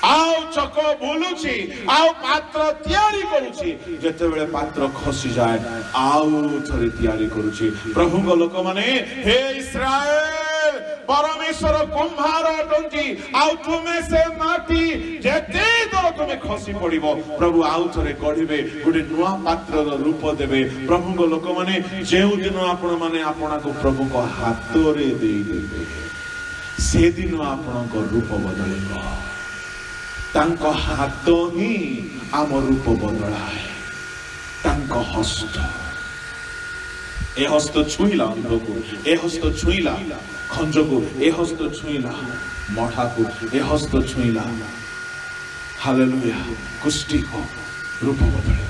आउ चक बुलुछि आउ पात्र तैयारी करुछि जेते बेले पात्र खसी जाए आउ थरे तैयारी करुछि प्रभु को लोक माने हे इस्राएल परमेश्वर कुंभार अटंती आउ तुमे से माटी जेते दर तुमे खसी पड़िबो प्रभु आउ थरे गढिबे गुटे नुआ पात्र रूप देबे प्रभु को लोक माने जेउ दिन आपण माने आपना को प्रभु को हाथ रे देई देबे से दिन आपण को रूप बदलिबो तांको हाथ ही आम रूप बदलाए तांको हस्त ए हस्त छुईला अंध को ए हस्त छुईला खंज को ए हस्त छुईला मठा को ए हस्त छुईला हालेलुया कुष्ठी को रूप बदले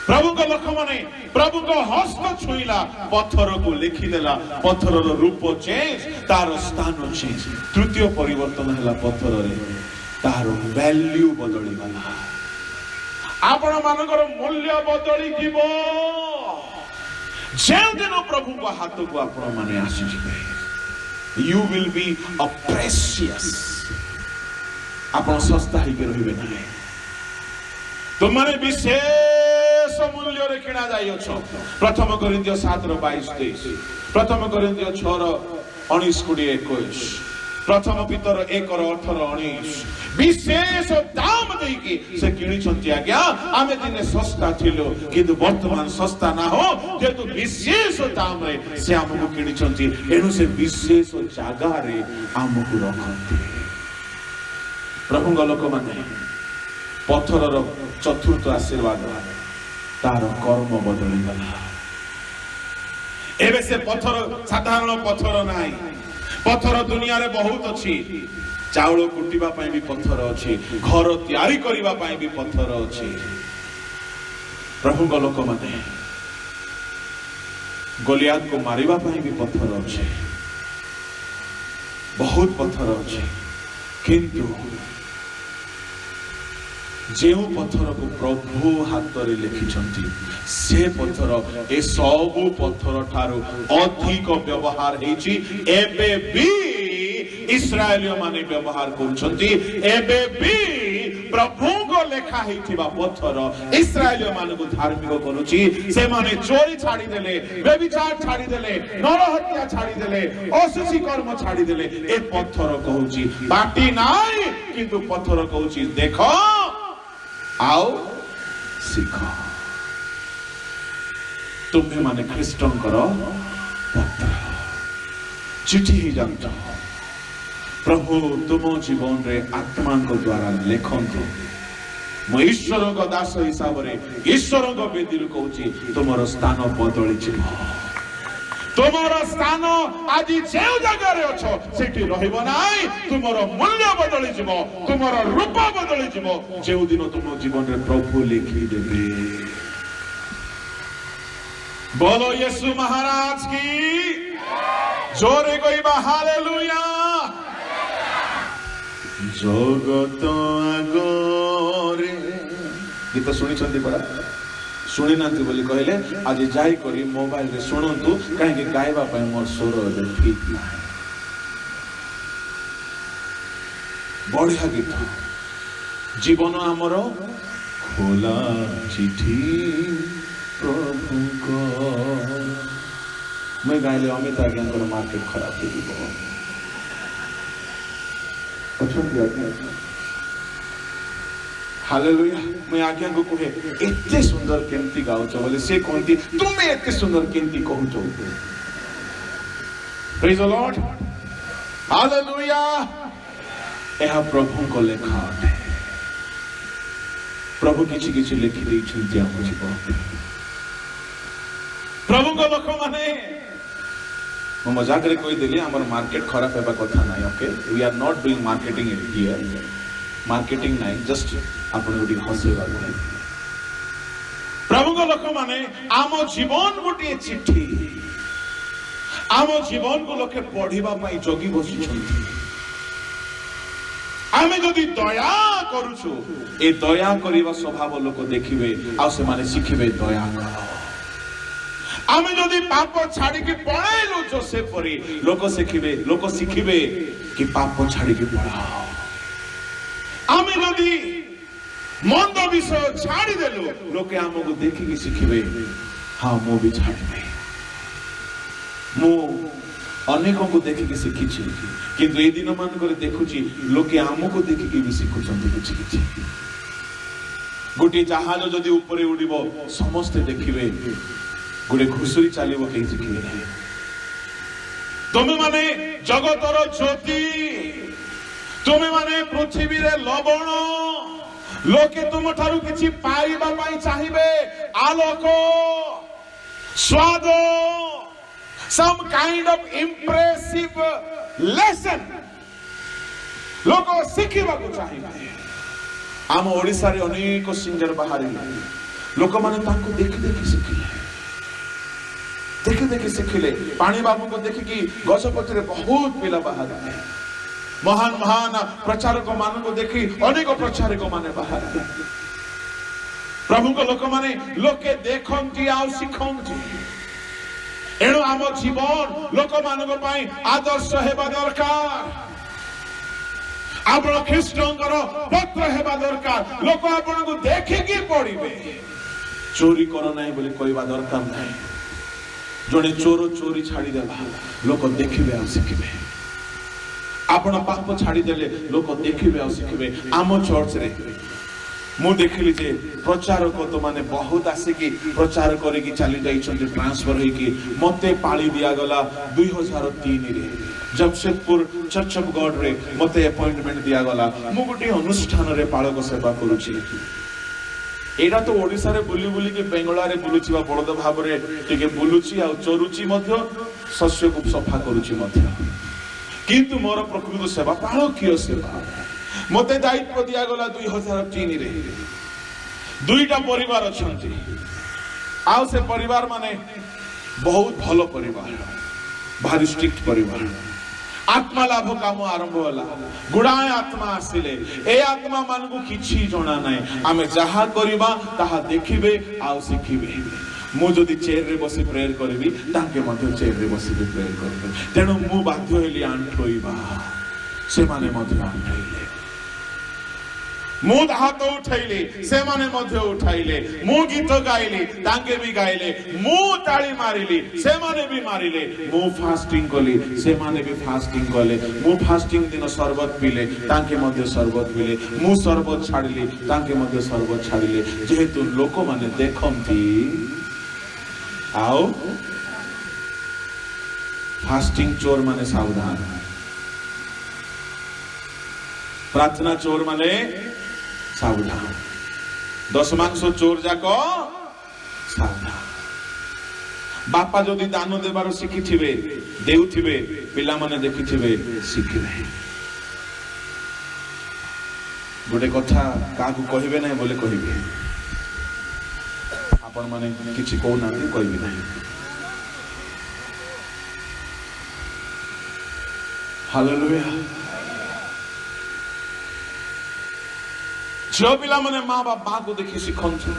प्रभु को लोक माने प्रभु को हस्त छुईला पत्थर को लिखि देला पत्थर रो रूप चेंज तार स्थान चेंज तृतीय परिवर्तन हैला पत्थर रे तार वैल्यू बदली गला आपण मानकर मूल्य बदली जीवो जे दिन प्रभु को हाथ को आपण माने आसी जिवे you will be a precious आपण सस्ता ही के रहिबे नाही तुम माने विशेष मूल्य रे किना जाई अछो प्रथम कोरिन्थियो 7:22-23 प्रथम कोरिन्थियो 6:19-21 प्रथम पितर 1:18-19 विशेष दाम देकी से किणी छंती आज्ञा आमे दिने सस्ता थिलो किंतु वर्तमान सस्ता ना हो जेतु विशेष दाम रे से हमको किणी छंती एनु से विशेष जागा रे हमको रखंती प्रभु को लोक माने पत्थर रो चतुर्थ आशीर्वाद तार कर्म बदली गला एबे से पत्थर साधारण पत्थर नाही पत्थर दुनिया रे बहुत अछि चाउल कुटिबा पई भी पत्थर अछि घर तैयारी करिबा पई भी पत्थर अछि प्रभु को लोक माने गोलियात को मारिबा पई भी पत्थर अछि बहुत पत्थर अछि किंतु जेउ पत्थर को प्रभु हाथ रे लिखिछंती से पत्थर ए सब पत्थर ठारो अधिक व्यवहार हेची एबे भी इस्राएलियो माने व्यवहार करूछंती एबे भी प्रभु को लेखा हेथिबा पत्थर इस्राएलियो माने को धार्मिक करूची से माने चोरी छाड़ी देले व्यभिचार छाड़ी देले नरहत्या छाड़ी देले अशुचि कर्म छाड़ी देले ए पत्थर कहूची बाटी नाई किंतु पत्थर कहूची देखो आओ सीखो तुम्हें माने ख्रिस्टन करो पत्र चिठी ही जानता प्रभु तुम जीवन रे आत्मा को द्वारा लेखंतु मो ईश्वर को दास हिसाब रे ईश्वर को बेदी कहूची तुमरो स्थान बदली जीवो तुमरो स्थान आज जे जगह रे अछो सेठी रहिबो नाही तुमरो मूल्य बदली जीवो तुमरो रूप बदली जीवो जे दिन तुम जीवन रे प्रभु लिखि देबे बोलो यीशु महाराज की जोरे कहबा हालेलुया जगत आगरे गीत सुनी छंती पड़ा सुनी नांती बोली कहले आज जाई करी मोबाइल रे सुनंतु काहे गायबा पय मोर स्वर रे ठीक ना बढ़िया गीत जीवन हमरो खोला चिठी प्रभु को मैं गाइले अमित आज्ञा को मार्केट खराब हो जीवो हालेलुया मैं आज्ञा को कहे एते सुंदर केमती गाउछ बोले से कोंती तुमे एते सुंदर केमती कहूछ प्रेज द लॉर्ड हालेलुया एहा प्रभु को लेखा प्रभु किछि किछि लिखि दै छथि हम जीवन प्रभु को लोक माने मजाक रे कोई देली हमर मार्केट खराब हेबा कथा नाही okay we are not doing marketing in here marketing नाही जस्ट आपण गुडी हसेबा प्रभु को लोक माने आम जीवन गोटे चिट्ठी आम जीवन को लोके पढ़िबा पई जगी बसी छंती आमे जदि दया करूछु ए दया करिबा स्वभाव लोक देखिबे आ से माने सिखिबे दया कर आमे जदि पाप छाड़ी के पळाइलु जोसेफ परी लोक सिखिबे कि पाप छाड़ी के पळाओ आमे जदि मंद विषय छाड़ी देलु लोके हमको देखि के सिखिबे हां मो भी छाड़बे मो अनेकों को देखि के सिखि छी किंतु ए दिन मान करे देखुची लोके हमको देखि के भी सिखुचंती किछि किछि गोटे जहाज जदि ऊपर उड़िबो समस्त देखिबे गोटे घुसुरी चलिबो केही सिखिबे नाही तुमे माने जगतर ज्योति तुमे माने पृथ्वी रे लवण लोके तुम ठारू किछि पाइबा पई चाहिबे आलोक स्वाद some kind of impressive lesson लोक सिखिबा को चाहिबे आम ओडिसा रे अनेक सिंगर बाहरी लोक माने ताको देखि सिखिले पानी बाबू को देखि कि गजपति रे बहुत पिला बाहर महान महान प्रचारक मान को देखि अनेक प्रचारक माने बाहर प्रभु को लोक माने लोके देखंती आ सिखंती एणु आम जीवन लोक मान आदर्श हेबा दरकार आपण ख्रीष्टंकर पत्र हेबा दरकार लोक आपण को देखिकी पड़िबे चोरी कर नाही बोली कहबा दरकार नाही जने चोर चोरी छाड़ी देबा लोक देखिबे आ सिखिबे आपण पाप छाड़ी देले लोक देखिबे आ सिखिबे आम चर्च रे मु देखिली जे प्रचारक तो माने बहुत आसिकी प्रचार करिकी चली जाइछन्ते ट्रांसफर होइकी मते पाली दिया गला 2003 रे जमशेदपुर चर्च ऑफ गॉड रे मते अपॉइंटमेंट दिया गला मु गोटे अनुष्ठान रे पालक सेवा करूची एडा तो ओडिसा रे बुली बुली के बेंगला रे बुलुची बा बड़द भाव रे टिके बुलुची आ चोरुची मध्य शस्य को सफा करूची मध्य किंतु मोर प्रकृत सेवा पालकीय सेवा मते दायित्व दिया गला 2003 रे दुईटा परिवार अछंती आउ से परिवार माने बहुत भलो परिवार भारी स्ट्रिक्ट परिवार आत्मा लाभ काम आरंभ होला गुडाय आत्मा आसिले ए आत्मा मान को किछि जणा नै आमे जहा करिबा ताहा देखिबे आउ सिखिबे मु जदि चेयर रे बसी प्रेयर करबी ताके मध्ये चेयर रे बसी प्रेयर करबे तेनु मु बाध्य हेली आंठोइबा से माने मध्ये आंठोइले मु हाथ उठाइले से माने मध्ये उठाइले मु गीत गाइले तांके भी गाइले मु ताली मारिली से माने भी मारिले मु फास्टिंग कली से माने भी फास्टिंग कले मु फास्टिंग दिन शरबत पीले तांके मध्ये शरबत पीले मु शरबत छाडिली तांके मध्ये शरबत छाडिले जेहेतु लोक माने देखंती आओ फास्टिंग चोर माने सावधान प्रार्थना चोर माने सावधान दशमांश चोर जाक सावधान बापा जदि दान देवार शिखिथिबे देउथिबे पिला माने देखिथिबे शिखिबे गोटे कथा काकू कहिबे नै बोले कहिबे आपण माने किछि को ना कहिबे नै हालेलुया झियो पिला माने माँ बापा को देखि शिखंतु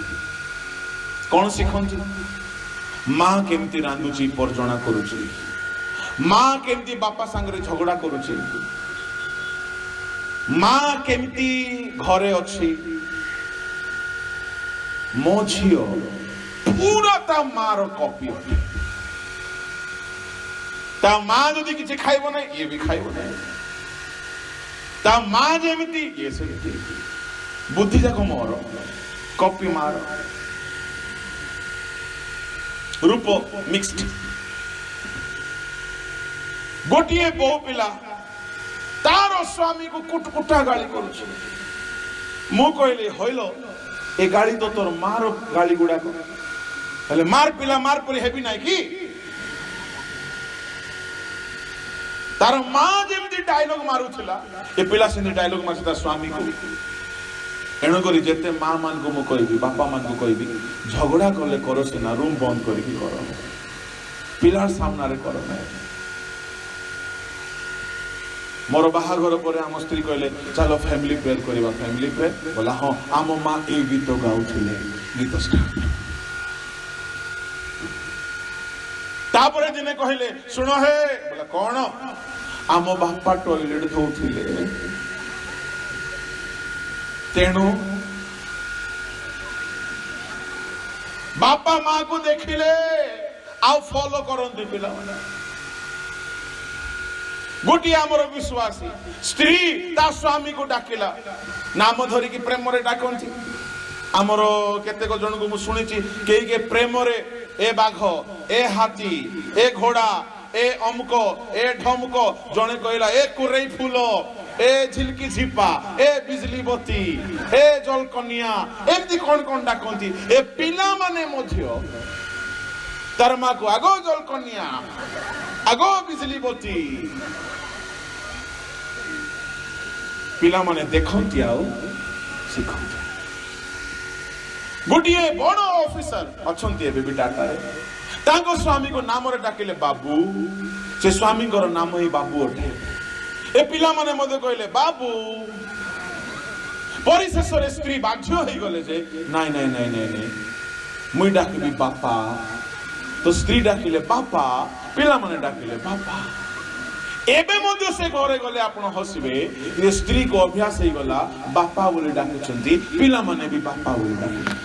कौन शिखंतु माँ केमती रांधुची परजणा करुची माँ केमती बापा सांगरे झगड़ा करुची माँ केमती घरे अछि मो झियो पूरा ता माँ रो कॉपी अटे ता माँ जदि किछि खाइबो नै ये भी खाइबो नै ता माँ जेमिति ये सेमिति बुद्धि जाक मोर कॉपी मार रूप मिक्स्ड गोटिए बो पिला तार स्वामी को कुटकुटा गाली करुछ मु कहले होइलो ए गाली तो तोर मार गाली गुडा को हेले मार पिला मार परी हेबी नाइ कि तार मां जेमती डायलॉग मारुथिला ए पिला सेंती डायलॉग मारछि तार स्वामी को एणु करी जेते मां मान को मु कहबी बापा मान को कहबी झगड़ा करले करो सिना रूम बंद करिक करो पिलार सामना रे करो ना मोर बाहाघर पर आम स्त्री कहले चलो फैमिली प्रेयर करवा फैमिली प्रेयर बोला हाँ आम माँ ए गीत गाउथिले गीत स्टार्ट तापरे दिने कहले सुन हे बोला कौन आम बापा टॉयलेट धोउथिले तेणु बापा माँ को देखिले आउ फॉलो करंती पिला गोटी आमर विश्वासी स्त्री ता स्वामी को डाकिला नाम धरिकी प्रेम रे डाकंती आमर केतेक जन को मु सुनिची के प्रेम रे ए बाघ ए हाथी ए घोड़ा ए अमुक ए ढमुक जने कहला ए कुरई फूल ए झिलकी झिपा ए बिजली बत्ती ए जलकन्या एमती कौन डाकंती ए पिला माने मध्य तार माँ को आगो जलकन्या आगो बिजली बत्ती पिला माने देखंती आओ सिखंती गोटे बड़ ऑफिसर अछंती एबे भी टाटा रे तांको स्वामी को नाम रे डाकिले बाबू से स्वामी को नाम ही बाबू अटे ए पिला माने मते कहले बाबू परिशेष रे स्त्री बाध्य होई गले जे नाइ नाइ नाइ नाइ नाइ मुई डाकिबी बापा तो स्त्री डाकिले बापा पिला माने डाकिले बापा एबे मध्य से घरे गले आपण हसिबे ये स्त्री को अभ्यास ही गला बापा बोले डाकुचंती पिला माने भी बापा बोले डाकिले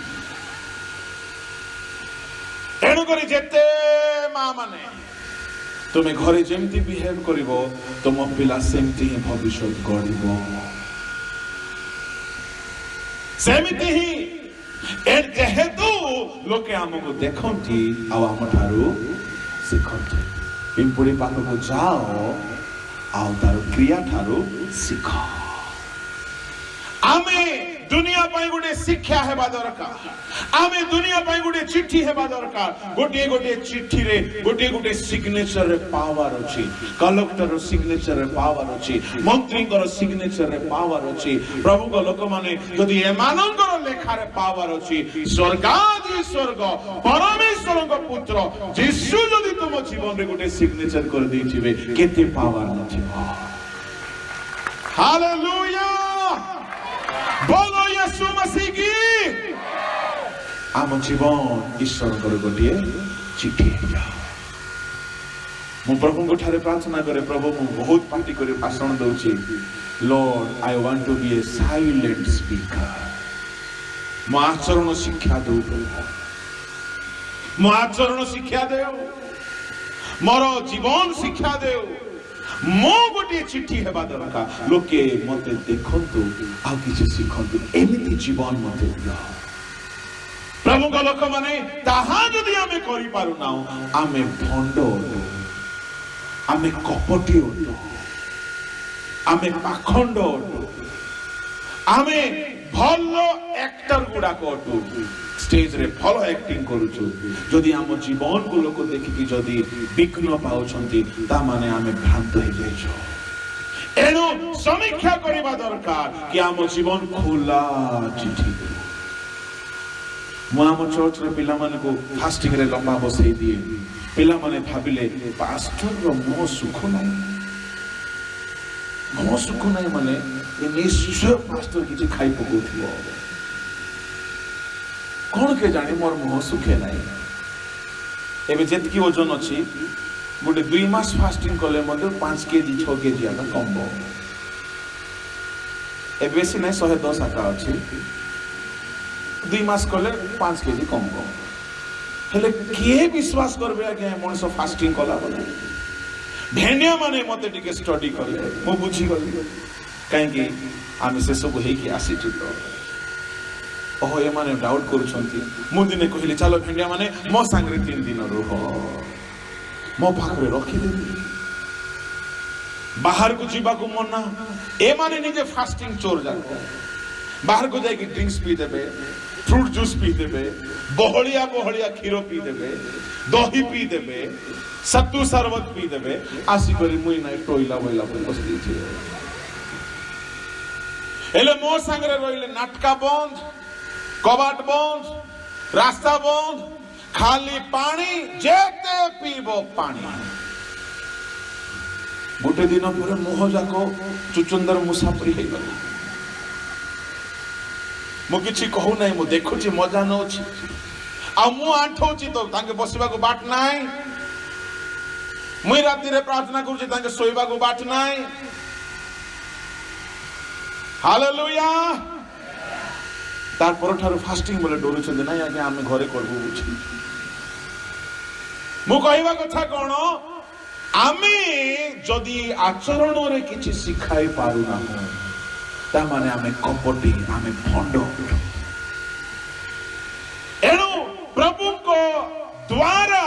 एणु करी जेते मां माने तुमे घरे जेमती बिहेव करिवो तुम पिला सेमती ही भविष्य गढ़िबो सेमती ही ए जेहेतु लोके हमको देखंती आ हमठारू सिखंती पिंपुड़ी पाख को जाओ आओ तार क्रिया ठारू सिख आमे दुनिया पाई गोटे शिक्षा हेबा दरकार आमे दुनिया पाई गोटे चिट्ठी हेबा दरकार गोटे गोटे चिट्ठी रे गोटे सिग्नेचर रे पावर अछि कलेक्टर रो सिग्नेचर रे पावर अछि मंत्री को सिग्नेचर रे पावर अछि प्रभु को लोक माने यदि एमानंकर लेखा रे पावर अछि स्वर्गादि स्वर्ग परमेश्वर को पुत्र यीशु यदि तुम जीवन रे गोटे सिग्नेचर कर देथिबे केते पावर नथिबो हालेलुया बोलो यीशु मसीह की आम जीवन ईश्वर को गोटे चिट्ठी जाओ मु प्रभु को ठारे प्रार्थना करे प्रभु मु बहुत पार्टी करे भाषण दउची lord I want to be a silent speaker मु आचरण शिक्षा दउ मु आचरण शिक्षा देउ मोर जीवन शिक्षा देउ मो गोटे चिट्ठी हेबा दरकार लोके मते देखंतु आ किछ सिखंतु एमिति जीवन मते दियो प्रभु को लोक माने ताहा जदि आमे करि पारु ना आमे भंड आमे कपटी आमे पाखंड आमे भलो एक्टर गुडा कोटु स्टेज रे भलो एक्टिंग करूछु जदि आम जीवन को लोक देखि जदि विघ्न पाउछंती ता माने आमे भ्रांत हो जाइछो एनु समीक्षा करिबा दरकार कि आम जीवन खोला चिट्ठी मु आम चर्च रे पिला माने को फास्टिंग रे लंबा बसई दिए पिला माने भाबिले पास्टर रो मो सुख नाही माने ए निश्चय पास्टर किछि खाइ पकोथिबो कौन के जानी मोर मुह सुखे नाही एबे जेतकी ओजन अछि गोटे 2 मास फास्टिंग कले मते 5 केजी 6 केजी आका कमबो ए बेसी नाही 110 आका अछि 2 मास कले 5 केजी कमबो हेले के विश्वास करबे आके मनसो फास्टिंग कला बोले भेनिया माने मते टिके स्टडी करले मो बुझी गली काहे कि आमी से सब हेकी आसी चितो ओहो ए माने डाउट करूछंती मु दिने कहिले चलो भेंडिया माने मो संगरे 3 दिन रहो मो पाखरे रखी देबी बाहर को जीवा को मन ना ए माने निजे फास्टिंग चोर जाको बाहर को जाके ड्रिंक्स पी देबे, फ्रूट जूस पी देबे, बहलिया बहलिया क्षीर पी देबे, दही पी देबे, सत्तू शरबत पी देबे, आसी करी मुई ना टोइला वइला पर बसती थी। एले मो संगरे रोइले नाटका बंद, कबाट बंद, रास्ता बंद, खाली पानी जेते पीबो पानी। गोटे दिन पर मुह जाक चुचुंदर मुसाफरी हो गला। मु किछि कहू नहीं, मु देखुछि मजा नउछि आ मु आंठौछि तो तांके बसिबा को बाट नाही। मुई राति रे प्रार्थना करूछि तांके सोइबा को बाट नाही। हालेलुया। तार परठार फास्टिंग बोले डरुछन नाही आगे आमे घरे करबो बुझी। मु कहबा कथा कोन, आमे जदि आचरण रे किछि सिखाई पारु ना ता माने आमे कपटी, आमे भंड। एणु प्रभु को द्वारा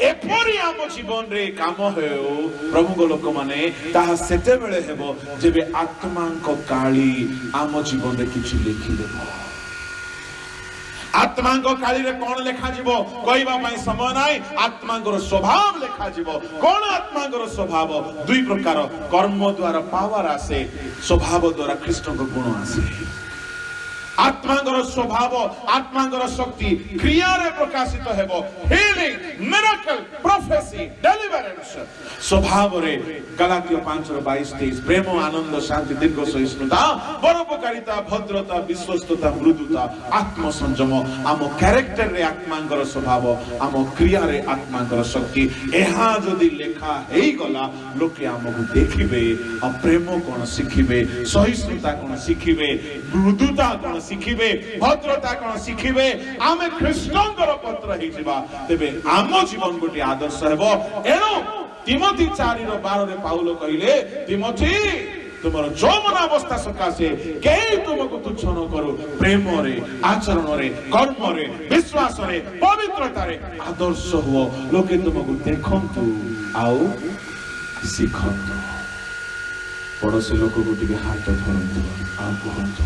एपरी आम जीवन रे काम हेउ प्रभु को लोक माने ताहा सेते बेले हेबो जेबे आत्मा को काली आम जीवन रे किछि लिखि देबो। आत्मा को काली रे कौन लेखा जीवो कहबा पई समय नाही। आत्मा को स्वभाव लेखा जीवो। कौन आत्मा को स्वभाव? दुई प्रकार, कर्म द्वारा पावर आसे, स्वभाव द्वारा कृष्ण को गुण आसे। आत्मा को स्वभाव, आत्मा को शक्ति क्रिया रे प्रकाशित हेबो। हीलिंग, मिरेकल, प्रोफेसी, डेलिवरेंस स्वभाव रे गलातिया 5:22-23 प्रेम, आनंद, शांति, दीर्घ सहिष्णुता, परोपकारिता, भद्रता, विश्वस्तता, मृदुता, आत्म संयम आम कैरेक्टर रे आत्मा को स्वभाव, आम क्रिया रे आत्मा को शक्ति। एहा जदि लेखा हेई गला लोके आमको देखिबे आ प्रेम कोन शिखिबे, सहिष्णुता कोन शिखिबे, मृदुता कोन शिखिबे, भद्रता कोन शिखिबे। आमे कृष्णଙ୍କର पत्र हेइ जिबा तेबे आम जीवन गोटे आदर्श हेबो। एणु तिमोथी 4:12 रे पाउलो कहिले, तिमोथी तुमर यौवन अवस्था सकाशे केही तुमको तुच्छ न करो, प्रेम रे, आचरण रे, कर्म रे, विश्वास रे, पवित्रता रे आदर्श हो। लोके तुमको देखंतु आउ शिखंतु। पड़ोसी लोक को टिके हाथ धरंतु आ कहंतु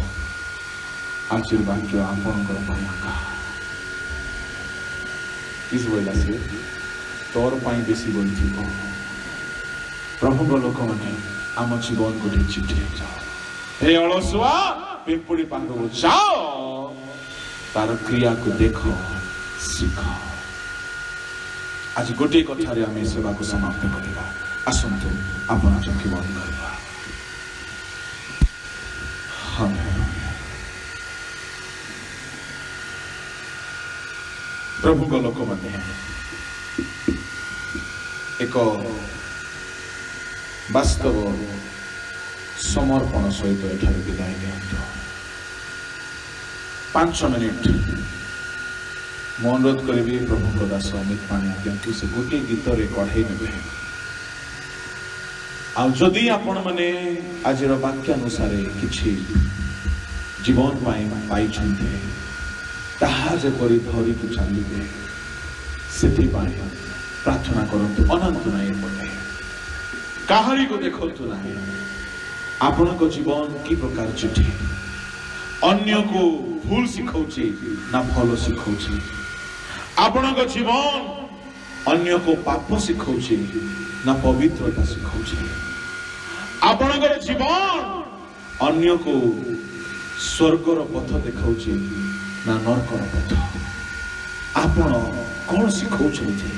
आशीर्वाद आपणकर पाइका किस बोला से तोर पाई बेसी बोलथि प्रभु को लोक माने आम जीवन गोटे चिठी जाओ। हे अलसुआ पिंपुड़ी पाखु जाओ, तार क्रिया को देखो, शिख। आज गोटे कथारे आम सेवा को समाप्त करवा। आसंतु आपण चक्षु बंद करवा। प्रभु को लोक माने एक वास्तव समर्पण सहित एठारे विदाय दियंतु। 5 मिनिट मु अनुरोध करी प्रभु को दास अमित पाणी आज्ञा से गोटे गीत रे कढ़ाई नेबे। आ जदि आपण माने आज वाक्य अनुसार किछि जीवन पाई छन्ते ताहा जेपरि धरी को चलिबे सेति प्रार्थना करंतु। अनंत नाही पड़े काहारी को देखंतु नाही। आपण को जीवन की प्रकार चिठी अन्य को भूल सिखौछि ना भलो सिखौछि। आपण को जीवन अन्य को पाप सिखौछि ना पवित्रता सिखौछि। आपण को जीवन अन्य को स्वर्गर पथ देखौछि ना नरकर पथ। आपण कौन सिखौछन्ति?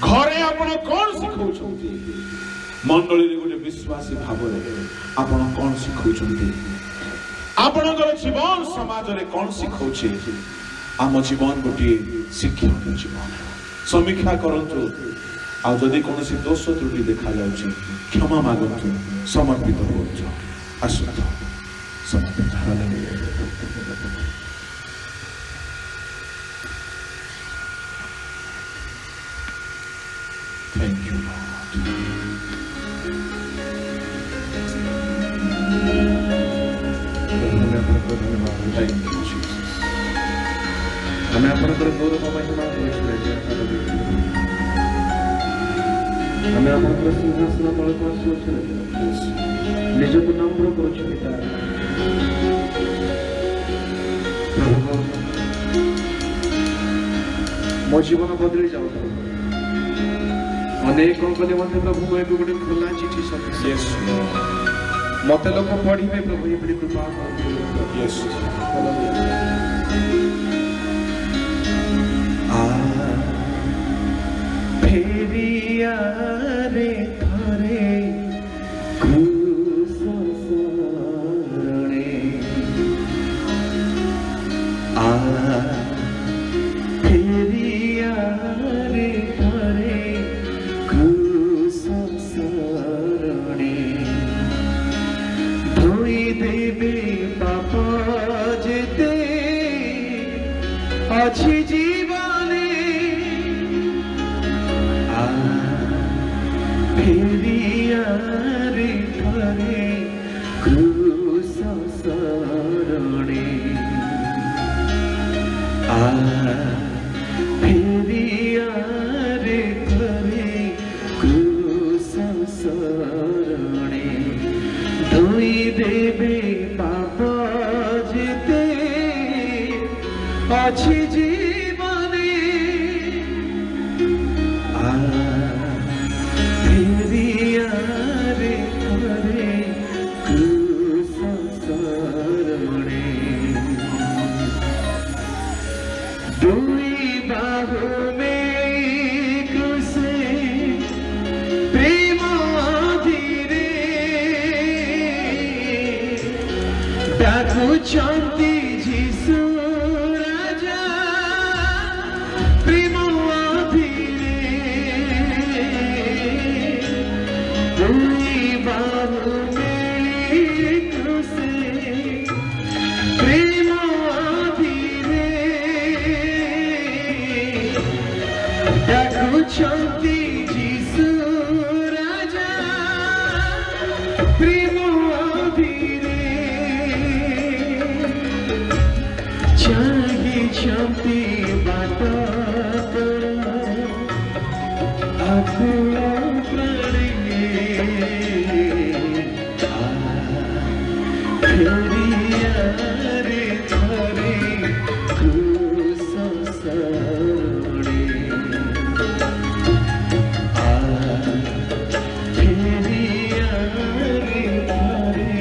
घरे आपण कौन सिखौछन्ति? मंडली रे गोटे विश्वासी भाव रे आपण कौन सिखौछन्ति? आपणकर जीवन समाज रे कौन सिखौछि? आम जीवन गोटे शिक्षण जीवन। समीक्षा करंतु। आ जदि कोनोसी दोष त्रुटि देखा जाउछि क्षमा मागंतु, समर्पित होउछु। आसंतु समर्पित। Hallelujah. Thank you, Lord. Thank you, Jesus. हमें आपणकर गौरव महिमा हमें आपणकर सिंहासन तलक आसुअछु निजକୁ ନମ୍ର କରୁଛୁ ପିତା। ମୋ ଜୀବନ ବଦଳି ଯାଉ ଅନେକ କଲେ ମଧ୍ୟ ପ୍ରଭୁ ମୁଁ ଏବେ ଗୋଟେ ଖୋଲା ଚିଠି Yes, Lord. ମତେ ଲୋକ ପଢିବେ ପ୍ରଭୁ ଏପରି କୃପା କରନ୍ତୁ। Yes. ଫେରିଆରେ ଥରେ କ୍ରୁଶ ଶରଣେ ଫେରିଆରେ ଥରେ କ୍ରୁଶ ଶରଣେ ଧୋଇ ଦେବେ ପାପ ଯେତେ ଅଛି ଜୀବନେ ফেরিয়ারে ধরে ক্রুশ শরণে ফেরিয়ারে ধরে ক্রুশ শরণে ধুই দেবে পাপ যেতে ଅଛି জীবনে ফেরিয়ারে ধরে ক্রুশ শরণে দুই বাহু মেলি ক্রুশে প্রেম ধীরে ডাকুଛନ୍ତି যিশু রাজা প্রেম ধীরে দুই বাহু মেলি ক্রুশে প্রেম ধীরে ডাকুଛନ୍ତି যিশু রাজা প্রেম ধীরে ଚାହିଁଛନ୍ତି ବାଟ ଆକୁଳ ପ୍ରାଣୀ ଫେରିଆରେ ଥରେ କ୍ରୁଶ ଶରଣେ ଫେରିଆରେ ଥରେ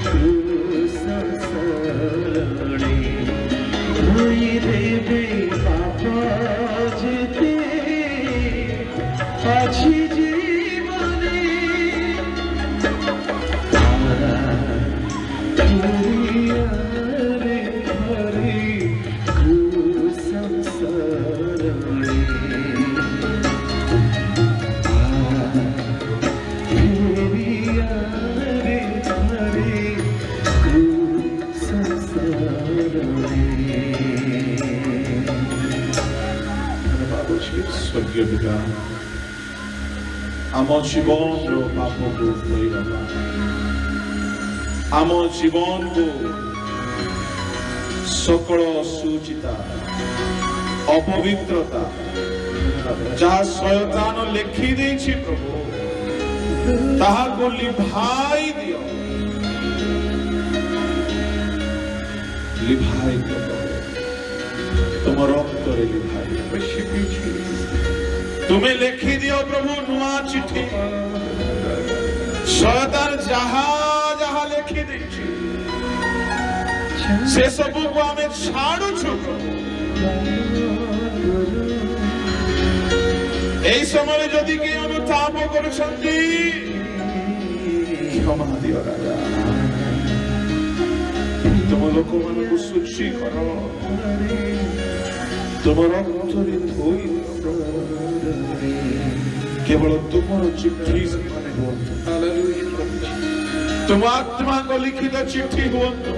କ୍ରୁଶ ଶରଣେ ধুই দেবে পাপ যেতে ଅଛି জীবনে ফেরিয়ারে ধরে ক্রুশ শরণে ফেরিয়ারে ধরে ক্রুশ শরণে ସ୍ୱର୍ଗୀୟ ପିତା ଆମ ଜୀବନର ପାପକୁ ଧୋଇଦେବା ଆମ ଜୀବନକୁ ସକଳ ଅସୁଚିତା ଅପବିତ୍ରତା ଯାହା ଶୟତାନ ଲେଖି ଦେଇଛି ପ୍ରଭୁ ତାହାକୁ ଲିଭାଇ ଦିଅ ଲିଭାଇ ଦିଅ ତୁମ ରକ୍ତରେ ଲିଭାଇ ତୁମେ ଲେଖି ଦିଅ ପ୍ରଭୁ ନୂଆ ଚିଠି ଶୟତାନ ଯାହା ଯାହା ଲେଖି ଦେଇଛି ସେ ସବୁକୁ ଆମେ ଛାଡୁଛୁ এই ସମୟରେ ଯଦି କେହି ଅନୁତାପ କରୁଛନ୍ତି କ୍ଷମା ଦିଅ ରାଜା ତୁମ ଲୋକମାନଙ୍କୁ ଶୁଚି କର ତୁମ ରକ୍ତରେ ଧୋଇ କେବଳ ତୁମର ଚିଠି ସେମାନେ ହୁଅନ୍ତୁ ତୁମ ଆତ୍ମାଙ୍କ ଲିଖିତ ଚିଠି ହୁଅନ୍ତୁ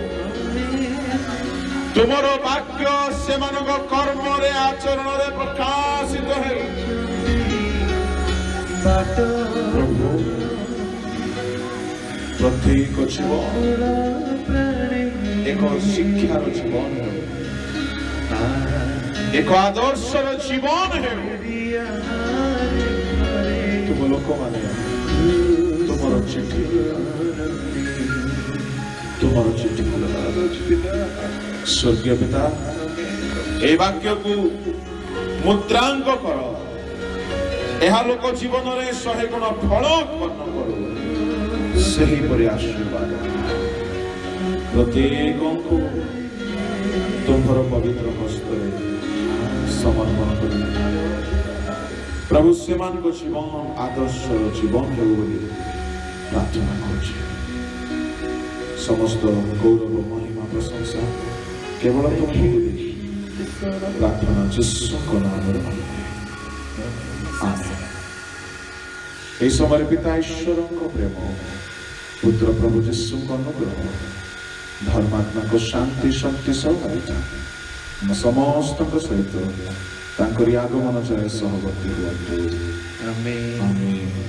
ତୁମର ବାକ୍ୟ ସେମାନଙ୍କ କର୍ମରେ ଆଚରଣରେ ପ୍ରକାଶିତ ହେଉ ପ୍ରତ୍ୟେକ ଜୀବନ ଏକ ଶିକ୍ଷାର ଜୀବନ ହେଉ ଏକ ଆଦର୍ଶର ଜୀବନ ହେଉ ତୁମ ଲୋକମାନେ ତୁମର ଚିଠି स्वर्गीय पिता ए वाक्य को मुद्रांक कर यह लोक जीवन में 100 गुण फल उत्पन्न करो सही परि आशीर्वाद प्रत्येक को तुम्हार पवित्र हस्त समर्पण कर प्रभु सेमान को जीवन आदर्श जीवन हो प्रार्थना कर समस्त गौरव महिमा प्रशंसा केवल तुम्हें प्रार्थना यीशु नाम समय पिता ईश्वर प्रेम पुत्र प्रभु यीशु अनुग्रह धर्मात्मा को शांति शक्ति सहकारिता समस्त सहित आगमन जाए सहवर्ती हुआ। आमेन।